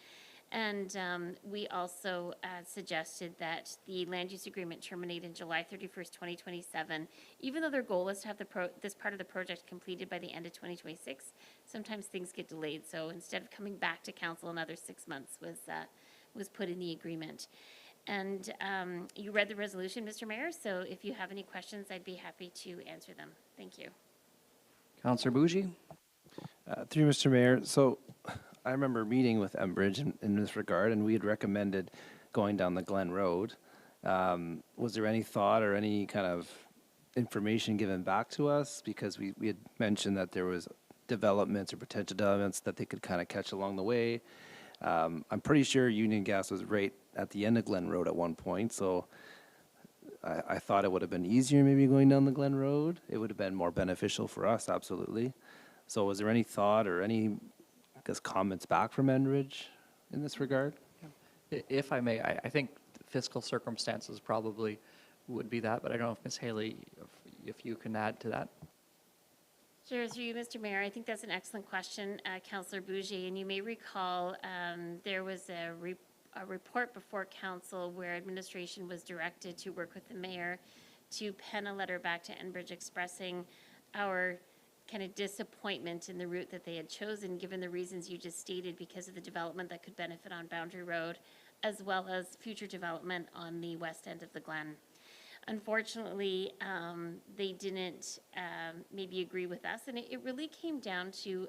And we also suggested that the land use agreement terminate in July 31st, 2027. Even though their goal is to have this part of the project completed by the end of 2026, sometimes things get delayed. So instead of coming back to council, another 6 months was put in the agreement. And you read the resolution, Mr. Mayor, so if you have any questions, I'd be happy to answer them. Thank you. Councillor Bougie? Through you, Mr. Mayor, so I remember meeting with Enbridge in this regard, and we had recommended going down the Glen Road. Was there any thought or any kind of information given back to us? Because we had mentioned that there was developments or potential developments that they could kind of catch along the way. I'm pretty sure Union Gas was right at the end of Glen Road at one point, so I thought it would have been easier maybe going down the Glen Road. It would have been more beneficial for us, absolutely. So was there any thought or any, I guess, comments back from Enbridge in this regard? If I may, I think fiscal circumstances probably would be that, but I don't know if Ms. Haley, if you can add to that. Sure, through you, Mr. Mayor. I think that's an excellent question, Councillor Bougie. And you may recall there was a report before council where administration was directed to work with the mayor to pen a letter back to Enbridge expressing our kind of disappointment in the route that they had chosen, given the reasons you just stated, because of the development that could benefit on Boundary Road, as well as future development on the west end of the Glen. Unfortunately, they didn't maybe agree with us, and it really came down to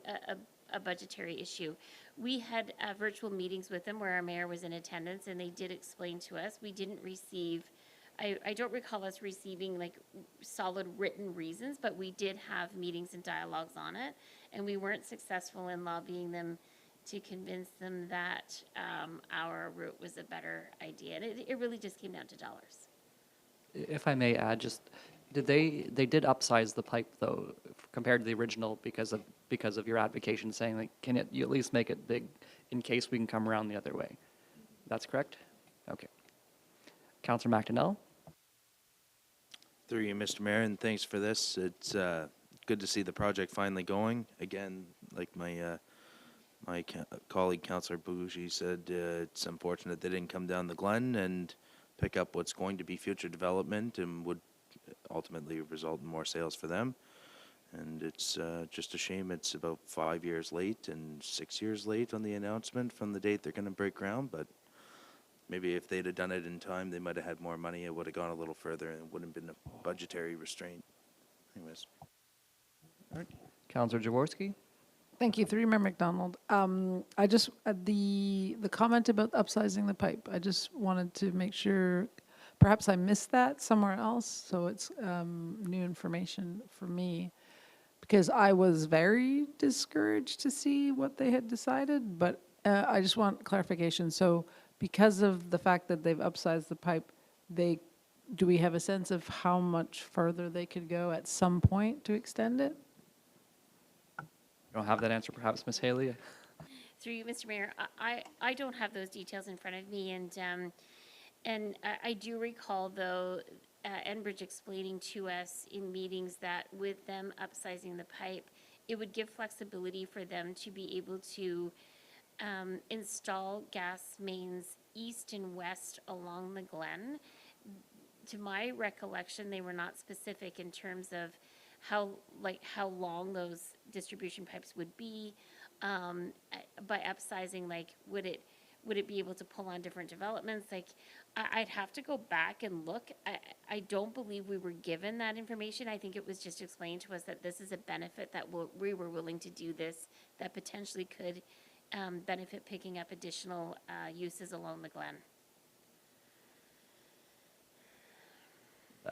a budgetary issue. We had virtual meetings with them where our mayor was in attendance, and they did explain to us. We didn't receive, I don't recall us receiving like solid written reasons, but we did have meetings and dialogues on it, and we weren't successful in lobbying them to convince them that our route was a better idea. And it really just came down to dollars. If I may add, just they did upsize the pipe though compared to the original because of your advocation saying like, can you at least make it big in case we can come around the other way? That's correct? Okay. Councillor McDonnell? Through you, Mr. Mayor, and thanks for this. It's good to see the project finally going. Again, like my colleague, Councillor Bougie, said, it's unfortunate they didn't come down the Glen and pick up what's going to be future development and would ultimately result in more sales for them. And it's just a shame it's about 5 years late and 6 years late on the announcement from the date they're going to break ground. But maybe if they'd have done it in time, they might have had more money. It would have gone a little further and it wouldn't have been a budgetary restraint. Anyways. All right. Councillor Jaworski? Thank you. Through you, Mayor McDonald. I just, the comment about upsizing the pipe, I just wanted to make sure, perhaps I missed that somewhere else, so it's new information for me, because I was very discouraged to see what they had decided, but I just want clarification. So because of the fact that they've upsized the pipe, do we have a sense of how much further they could go at some point to extend it? You don't have that answer, perhaps, Ms. Haley? Through you, Mr. Mayor, I don't have those details in front of me, and And I do recall, though, Enbridge explaining to us in meetings that with them upsizing the pipe, it would give flexibility for them to be able to install gas mains east and west along the Glen. To my recollection, they were not specific in terms of how long those distribution pipes would be. By upsizing, like, would it be able to pull on different developments? Like, I'd have to go back and look. I don't believe we were given that information. I think it was just explained to us that this is a benefit that we were willing to do this, that potentially could benefit picking up additional uses along the Glen.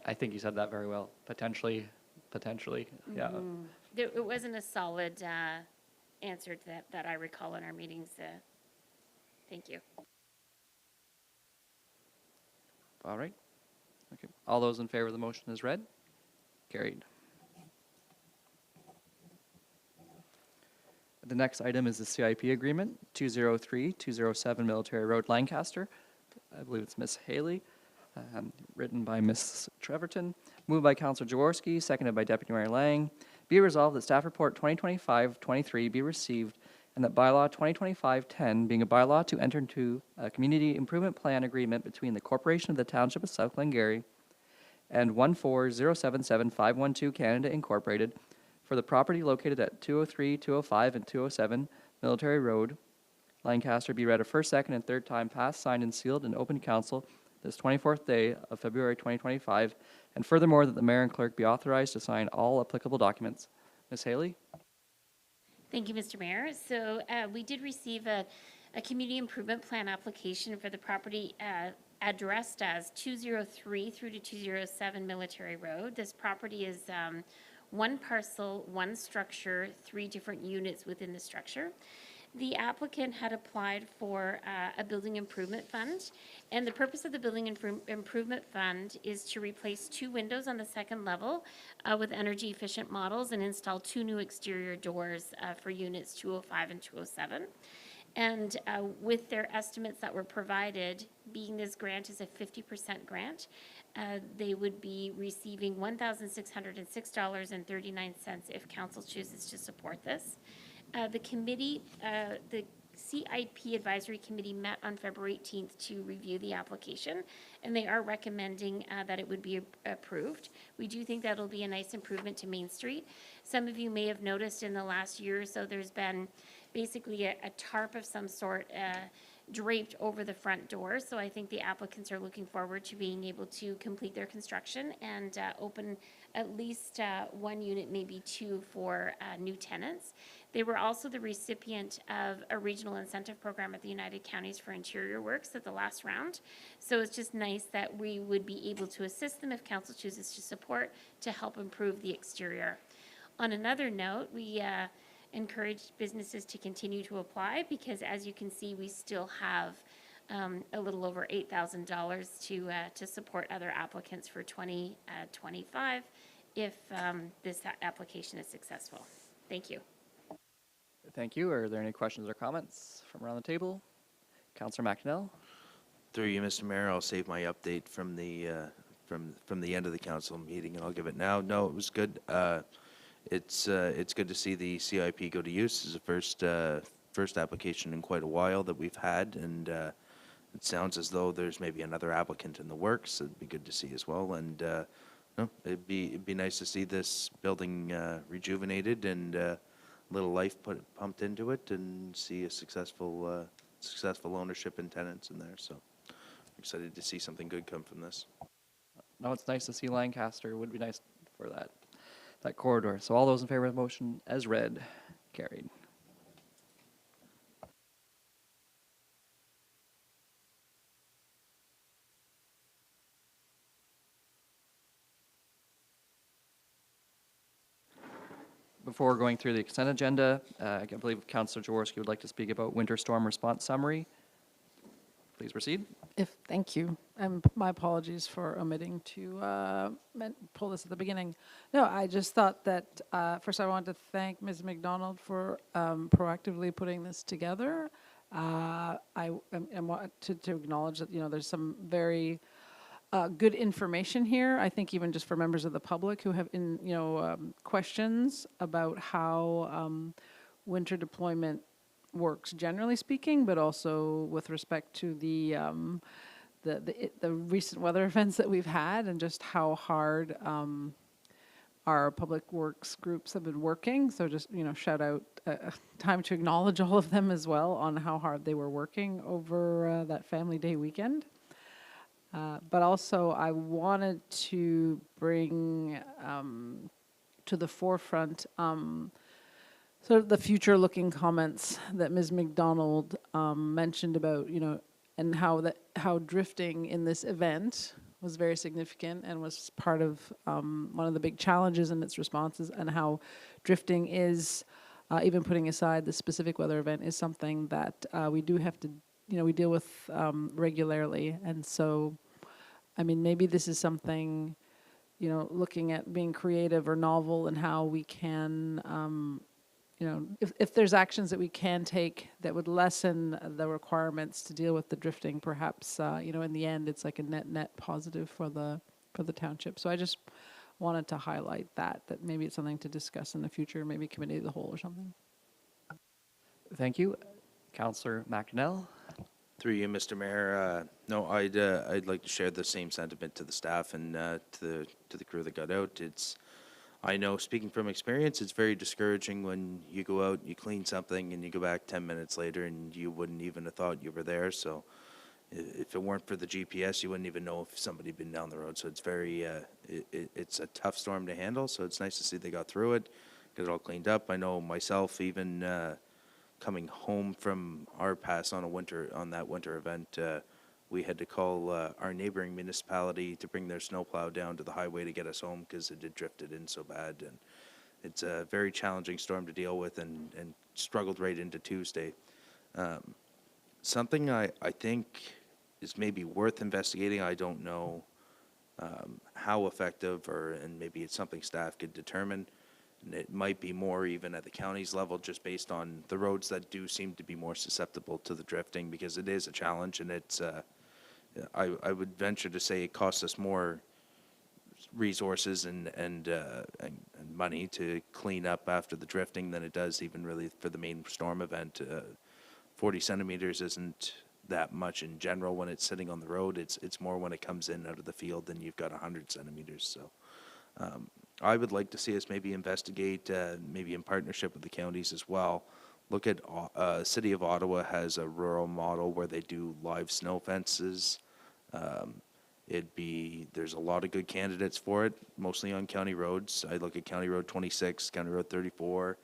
I think you said that very well. Potentially, yeah. It wasn't a solid answer to that I recall in our meetings. Thank you. All right. Okay. All those in favor of the motion as read? Carried. The next item is the CIP agreement, 203-207 Military Road, Lancaster. I believe it's Miss Haley, written by Miss Treverton, moved by Councillor Jaworski, seconded by Deputy Mayor Lang. Be it resolved that Staff Report 2025-23 be received and that Bylaw 2025-10, being a bylaw to enter into a community improvement plan agreement between the Corporation of the Township of South Glengarry and 14077-512 Canada Incorporated for the property located at 203, 205, and 207 Military Road, Lancaster, be read a first, second, and third time, passed, signed, and sealed, and open to council this 24th day of February 2025, and furthermore, that the mayor and clerk be authorized to sign all applicable documents. Ms. Haley? Thank you, Mr. Mayor. So we did receive a community improvement plan application for the property addressed as 203 through to 207 Military Road. This property is one parcel, one structure, 3 different units within the structure. The applicant had applied for a building improvement fund, and the purpose of the building improvement fund is to replace 2 windows on the second level with energy efficient models and install 2 new exterior doors for units 205 and 207. And with their estimates that were provided, being this grant is a 50% grant, they would be receiving $1,606.39 if council chooses to support this. The committee, the CIP Advisory Committee met on February 18th to review the application, and they are recommending that it would be approved. We do think that'll be a nice improvement to Main Street. Some of you may have noticed in the last year or so there's been basically a tarp of some sort draped over the front door. So I think the applicants are looking forward to being able to complete their construction and open at least 1 unit, maybe 2 for new tenants. They were also the recipient of a regional incentive program at the United Counties for Interior Works at the last round. So it's just nice that we would be able to assist them if council chooses to support to help improve the exterior. On another note, we encourage businesses to continue to apply because, as you can see, we still have a little over $8,000 to support other applicants for 2025 if this application is successful. Thank you. Thank you. Are there any questions or comments from around the table? Councillor McNell? Through you, Mr. Mayor, I'll save my update from the end of the council meeting, and I'll give it now. No, it was good. It's good to see the CIP go to use. It's the first application in quite a while that we've had, and it sounds as though there's maybe another applicant in the works. It'd be good to see as well, and no, it'd be nice to see this building rejuvenated and a little life pumped into it, and see a successful ownership and tenants in there. So I'm excited to see something good come from this. No, it's nice to see Lancaster. It would be nice for that corridor. So all those in favor of the motion as read, carried. Before going through the consent agenda, I believe Councillor Jaworski would like to speak about winter storm response summary. Please proceed. Thank you. My apologies for omitting to pull this at the beginning. No, I just thought that, first I wanted to thank Ms. McDonald for proactively putting this together. I want to acknowledge that, there's some very good information here. I think even just for members of the public who have, questions about how winter deployment works, generally speaking, but also with respect to the recent weather events that we've had and just how hard our public works groups have been working. So just, shout out, time to acknowledge all of them as well on how hard they were working over that Family Day weekend. But also I wanted to bring to the forefront sort of the future-looking comments that Ms. McDonald mentioned about, and how drifting in this event was very significant and was part of one of the big challenges in its responses, and how drifting is, even putting aside the specific weather event, is something that we do have to, we deal with regularly. And so, I mean, maybe this is something, looking at being creative or novel and how we can, if there's actions that we can take that would lessen the requirements to deal with the drifting, perhaps, in the end, it's like a net positive for the township. So I just wanted to highlight that maybe it's something to discuss in the future, maybe committee of the whole or something. Thank you. Councillor McDonnell. Through you, Mr. Mayor. No, I'd like to share the same sentiment to the staff and to the crew that got out. I know, speaking from experience, it's very discouraging when you go out, you clean something, and you go back 10 minutes later, and you wouldn't even have thought you were there. So if it weren't for the GPS, you wouldn't even know if somebody had been down the road. So it's very, it's a tough storm to handle. So it's nice to see they got through it, get it all cleaned up. I know myself, even coming home from our pass on that winter event, we had to call our neighboring municipality to bring their snowplow down to the highway to get us home because it had drifted in so bad. And it's a very challenging storm to deal with, and struggled right into Tuesday. Something I think is maybe worth investigating. I don't know how effective, and maybe it's something staff could determine. And it might be more even at the county's level, just based on the roads that do seem to be more susceptible to the drifting, because it is a challenge, and it's I would venture to say it costs us more resources and money to clean up after the drifting than it does even really for the main storm event. 40 centimeters isn't that much in general when it's sitting on the road. It's more when it comes in out of the field, then you've got 100 centimeters. So I would like to see us maybe investigate, maybe in partnership with the counties as well. Look at City of Ottawa has a rural model where they do live snow fences. There's a lot of good candidates for it, mostly on county roads. I look at County Road 26, County Road 34,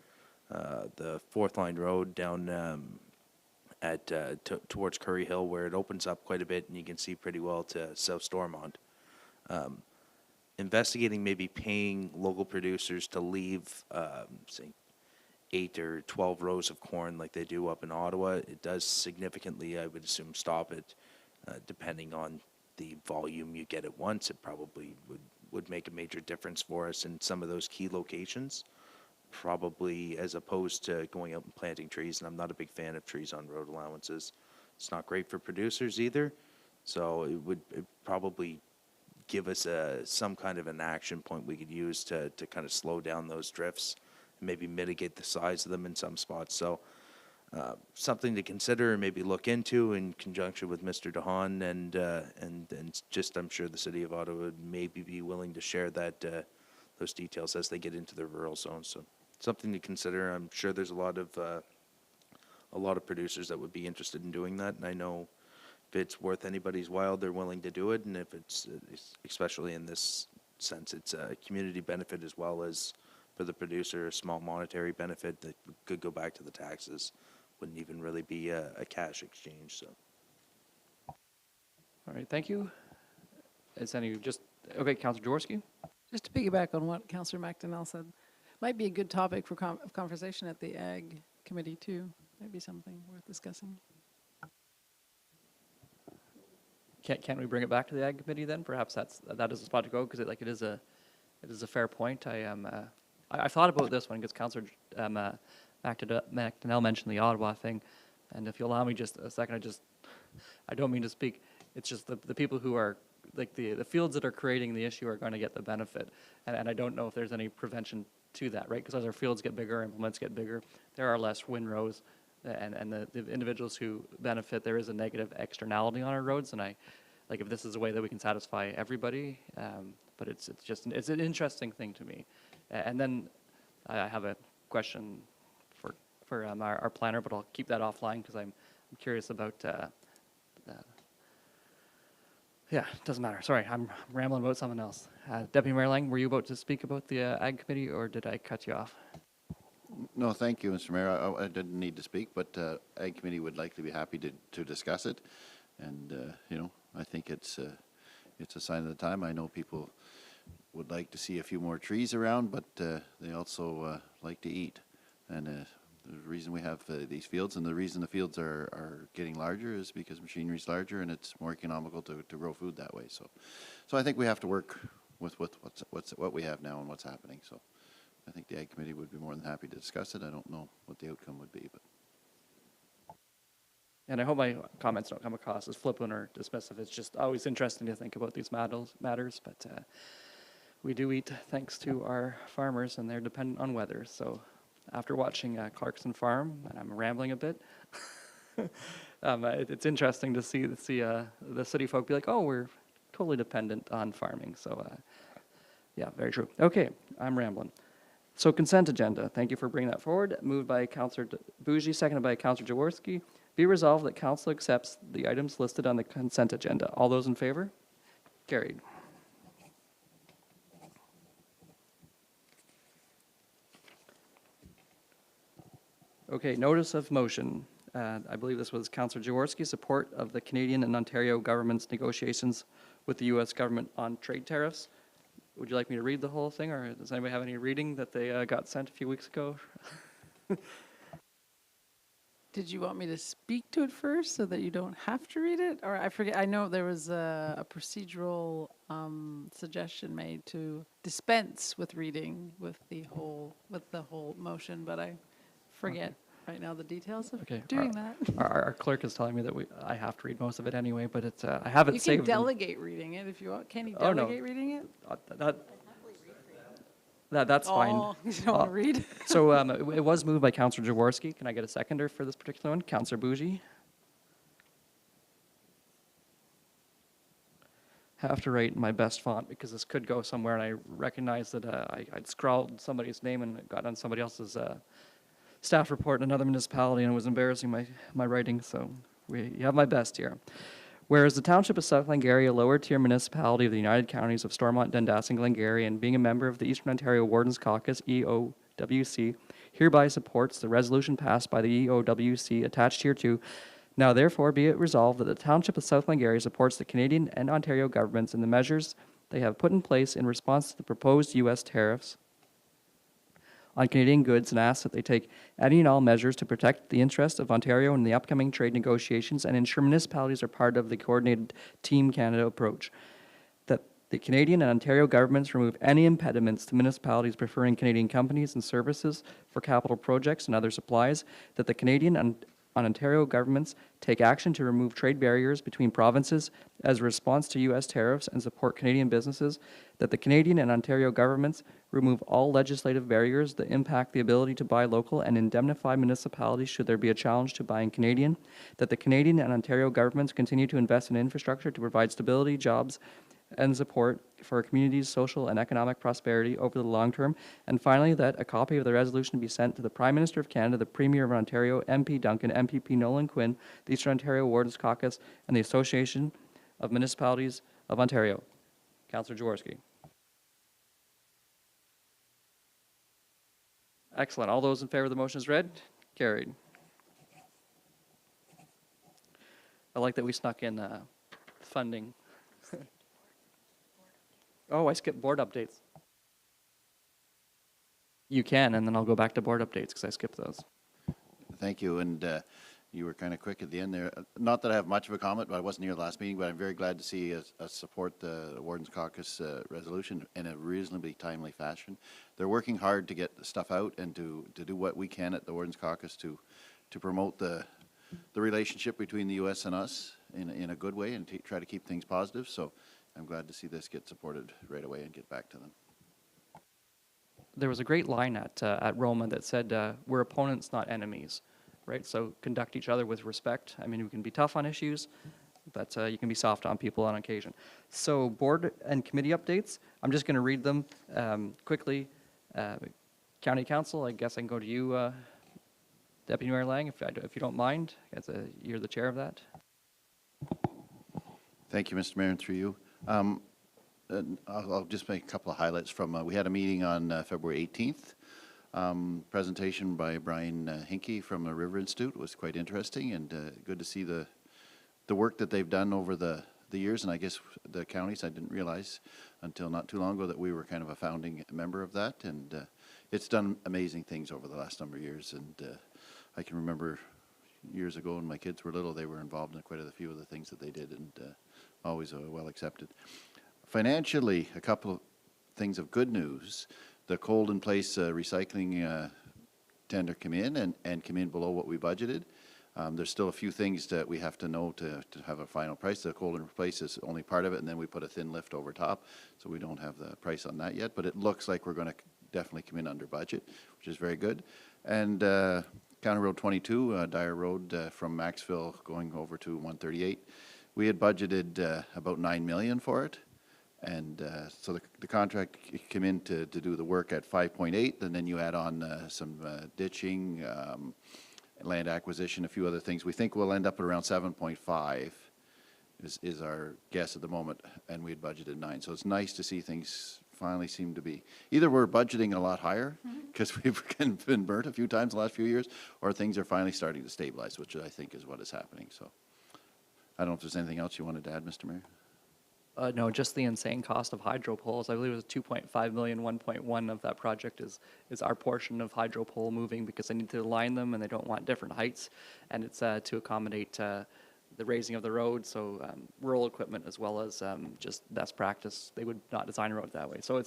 the Fourth Line Road down towards Curry Hill, where it opens up quite a bit and you can see pretty well to South Stormont. Investigating maybe paying local producers to leave, say, 8 or 12 rows of corn like they do up in Ottawa. It does significantly, I would assume, stop it. Depending on the volume you get at once, it probably would make a major difference for us in some of those key locations, probably, as opposed to going out and planting trees. And I'm not a big fan of trees on road allowances. It's not great for producers either. So it probably give us some kind of an action point we could use to kind of slow down those drifts, and maybe mitigate the size of them in some spots. So something to consider and maybe look into in conjunction with Mr. DeHaan, and just, I'm sure the City of Ottawa would maybe be willing to share those details as they get into the rural zones. So something to consider. I'm sure there's a lot of producers that would be interested in doing that, and I know if it's worth anybody's while, they're willing to do it. And if it's, especially in this sense, it's a community benefit as well as for the producer, a small monetary benefit that could go back to the taxes. Wouldn't even really be a cash exchange. So, All right, thank you. Okay, Councillor Jaworski? Just to piggyback on what Councillor McDonnell said, might be a good topic for conversation at the Ag Committee too. Might be something worth discussing. Can't we bring it back to the Ag Committee then? Perhaps that is the spot to go, because it is a fair point. I thought about this one because Councillor McDonnell mentioned the Ottawa thing. And if you allow me just a second, I don't mean to speak, it's just the people who are, like the fields that are creating the issue are going to get the benefit. And I don't know if there's any prevention to that, right? Because as our fields get bigger, implements get bigger, there are less windrows, and the individuals who benefit, there is a negative externality on our roads, and if this is a way that we can satisfy everybody, but it's an interesting thing to me. And then I have a question for our planner, but I'll keep that offline because I'm curious about. Yeah, it doesn't matter. Sorry, I'm rambling about something else. Deputy Mayor Lang, were you about to speak about the Ag Committee, or did I cut you off? No, thank you, Mr. Mayor. I didn't need to speak, but Ag Committee would likely be happy to discuss it. And, I think it's a sign of the time. I know people would like to see a few more trees around, but they also like to eat. And the reason we have these fields, and the reason the fields are getting larger, is because machinery is larger and it's more economical to grow food that way. So I think we have to work with what we have now and what's happening. So I think the Ag Committee would be more than happy to discuss it. I don't know what the outcome would be, but. And I hope my comments don't come across as flippant or dismissive. It's just always interesting to think about these matters. But we do eat thanks to our farmers, and they're dependent on weather. So after watching Clarkson Farm, and I'm rambling a bit, it's interesting to see the city folk be like, oh, we're totally dependent on farming. So yeah, very true. Okay, I'm rambling. So consent agenda. Thank you for bringing that forward. Moved by Councillor Bougie, seconded by Councillor Jaworski. Be resolved that council accepts the items listed on the consent agenda. All those in favor? Carried. Okay, notice of motion. I believe this was Councillor Jaworski, support of the Canadian and Ontario government's negotiations with the U.S. government on trade tariffs. Would you like me to read the whole thing, or does anybody have any reading that they got sent a few weeks ago? Did you want me to speak to it first so that you don't have to read it? Or I forget, I know there was a procedural suggestion made to dispense with reading with the whole motion, but I forget right now the details of doing that. Our clerk is telling me that I have to read most of it anyway, but it's I have it You saved. can delegate reading it if you want. Can you delegate reading it? That's fine. Oh, you don't want to read? So it was moved by Councillor Jaworski. Can I get a seconder for this particular one? Councillor Bougie. Have to write my best font because this could go somewhere, and I recognize that I'd scrawled somebody's name and it got on somebody else's staff report in another municipality, and it was embarrassing my writing, so you have my best here. Whereas the Township of South Glengarry, a lower-tier municipality of the United Counties of Stormont, Dundas, and Glengarry, and being a member of the Eastern Ontario Wardens Caucus, EOWC, hereby supports the resolution passed by the EOWC attached hereto. Now therefore be it resolved that the Township of South Glengarry supports the Canadian and Ontario governments in the measures they have put in place in response to the proposed U.S. tariffs on Canadian goods, and asks that they take any and all measures to protect the interests of Ontario in the upcoming trade negotiations and ensure municipalities are part of the coordinated Team Canada approach. That the Canadian and Ontario governments remove any impediments to municipalities preferring Canadian companies and services for capital projects and other supplies. That the Canadian and Ontario governments take action to remove trade barriers between provinces as a response to U.S. tariffs and support Canadian businesses. That the Canadian and Ontario governments remove all legislative barriers that impact the ability to buy local and indemnify municipalities should there be a challenge to buying Canadian. That the Canadian and Ontario governments continue to invest in infrastructure to provide stability, jobs, and support for our community's social and economic prosperity over the long term. And finally, that a copy of the resolution be sent to the Prime Minister of Canada, the Premier of Ontario, MP Duncan, MPP Nolan Quinn, the Eastern Ontario Wardens Caucus, and the Association of Municipalities of Ontario. Councillor Jaworski. Excellent. All those in favor of the motion is read? Carried. I like that we snuck in funding. Oh, I skipped board updates. You can, and then I'll go back to board updates because I skipped those. Thank you, and you were kind of quick at the end there. Not that I have much of a comment, but I wasn't here last meeting, but I'm very glad to see us support the Wardens Caucus resolution in a reasonably timely fashion. They're working hard to get the stuff out and to do what we can at the Wardens Caucus to promote the the relationship between the U.S. and us in a good way and try to keep things positive. So I'm glad to see this get supported right away and get back to them. There was a great line at Roma that said, "We're opponents, not enemies," right? So conduct each other with respect. I mean, we can be tough on issues, but you can be soft on people on occasion. So board and committee updates. I'm just going to read them quickly. County Council, I guess I can go to you, Deputy Mayor Lang, if you don't mind. You're the chair of that. Thank you, Mr. Mayor, and through you. And I'll just make a couple of highlights from, we had a meeting on February 18th. Presentation by Brian Hinkie from the River Institute was quite interesting, and good to see the work that they've done over the years. And I guess the counties, I didn't realize until not too long ago that we were kind of a founding member of that. And it's done amazing things over the last number of years. And I can remember years ago when my kids were little, they were involved in quite a few of the things that they did, and always well accepted. Financially, a couple of things of good news. The cold in place recycling tender came in and came in below what we budgeted. There's still a few things that we have to know to have a final price. The cold in place is only part of it, and then we put a thin lift over top, so we don't have the price on that yet. But it looks like we're going to definitely come in under budget, which is very good. And County Road 22, Dyer Road from Maxville going over to 138, we had budgeted about $9 million for it. And so the contract came in to do the work at 5.8, and then you add on some ditching, land acquisition, a few other things. We think we'll end up at around 7.5 is our guess at the moment, and we had budgeted 9. So it's nice to see things finally seem to be, either we're budgeting a lot higher because we've been burnt a few times the last few years, or things are finally starting to stabilize, which I think is what is happening. So I don't know if there's anything else you wanted to add, Mr. Mayor. No, just the insane cost of hydro poles. I believe it was 2.5 million, 1.1 of that project is our portion of hydro pole moving because they need to align them and they don't want different heights. And it's to accommodate the raising of the road, so rural equipment as well as just best practice. They would not design a road that way. So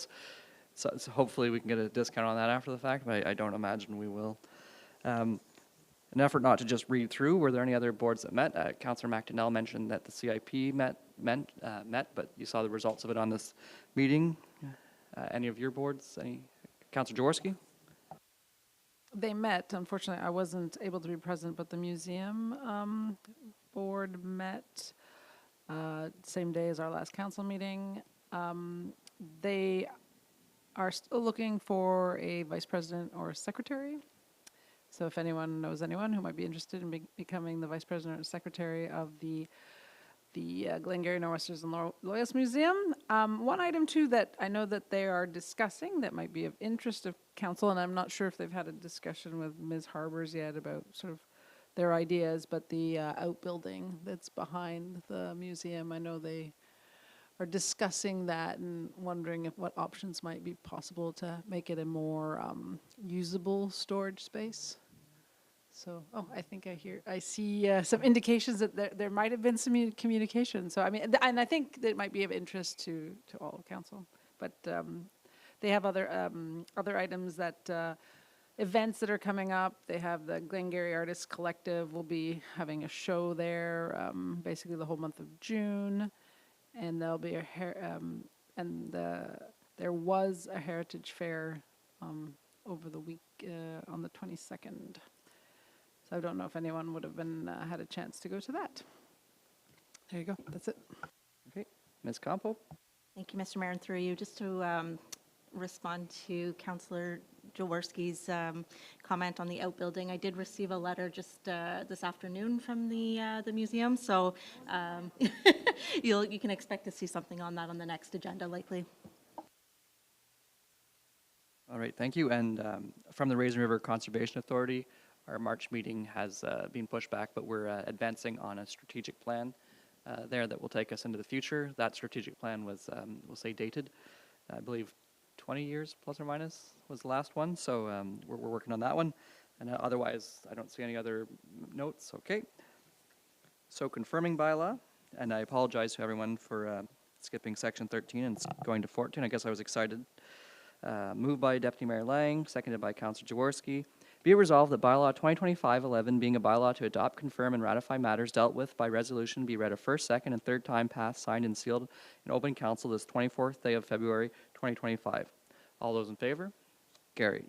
so hopefully we can get a discount on that after the fact, but I don't imagine we will. An effort not to just read through. Were there any other boards that met? Councillor McDonnell mentioned that the CIP met, but you saw the results of it on this meeting. Any of your boards? Councillor Jaworski? They met. Unfortunately, I wasn't able to be present, but the museum board met same day as our last council meeting. They are still looking for a vice president or a secretary. So if anyone knows anyone who might be interested in becoming the vice president or secretary of the Glengarry Nor'Westers and Loyalist Museum. One item too that I know that they are discussing that might be of interest of council, and I'm not sure if they've had a discussion with Ms. Harbers yet about sort of their ideas, but the outbuilding that's behind the museum, I know they are discussing that and wondering what options might be possible to make it a more usable storage space. So, I think I see some indications that there might have been some communication. So, I mean, and I think that it might be of interest to all of council. But they have other items that events that are coming up. They have the Glengarry Artists Collective will be having a show there, basically the whole month of June, and there'll be there was a heritage fair over the week on the 22nd. So I don't know if anyone would have had a chance to go to that. There you go. That's it. Okay. Ms. Campo? Thank you, Mr. Mayor, and through you, just to respond to Councillor Jaworski's comment on the outbuilding. I did receive a letter just this afternoon from the museum, so you can expect to see something on that on the next agenda, likely. All right, thank you. And from the Raisin River Conservation Authority, our March meeting has been pushed back, but we're advancing on a strategic plan there that will take us into the future. That strategic plan was, we'll say, dated, I believe, 20 years plus or minus was the last one. So we're working on that one. And otherwise, I don't see any other notes. Okay. So confirming bylaw, and I apologize to everyone for skipping section 13 and going to 14. I guess I was excited. Moved by Deputy Mayor Lang, seconded by Councillor Jaworski. Be it resolved that bylaw 2025-11, being a bylaw to adopt, confirm, and ratify matters dealt with by resolution, be read a first, second, and third time, passed, signed, and sealed in open council this 24th day of February 2025. All those in favor? Carried.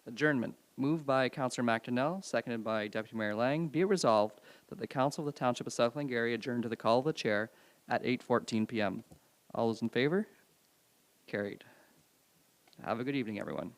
Adjournment. Moved by Councillor McDonnell, seconded by Deputy Mayor Lang. Be it resolved that the Council of the Township of South Glengarry adjourn to the call of the chair at 8:14 p.m. All those in favor? Carried. Have a good evening, everyone.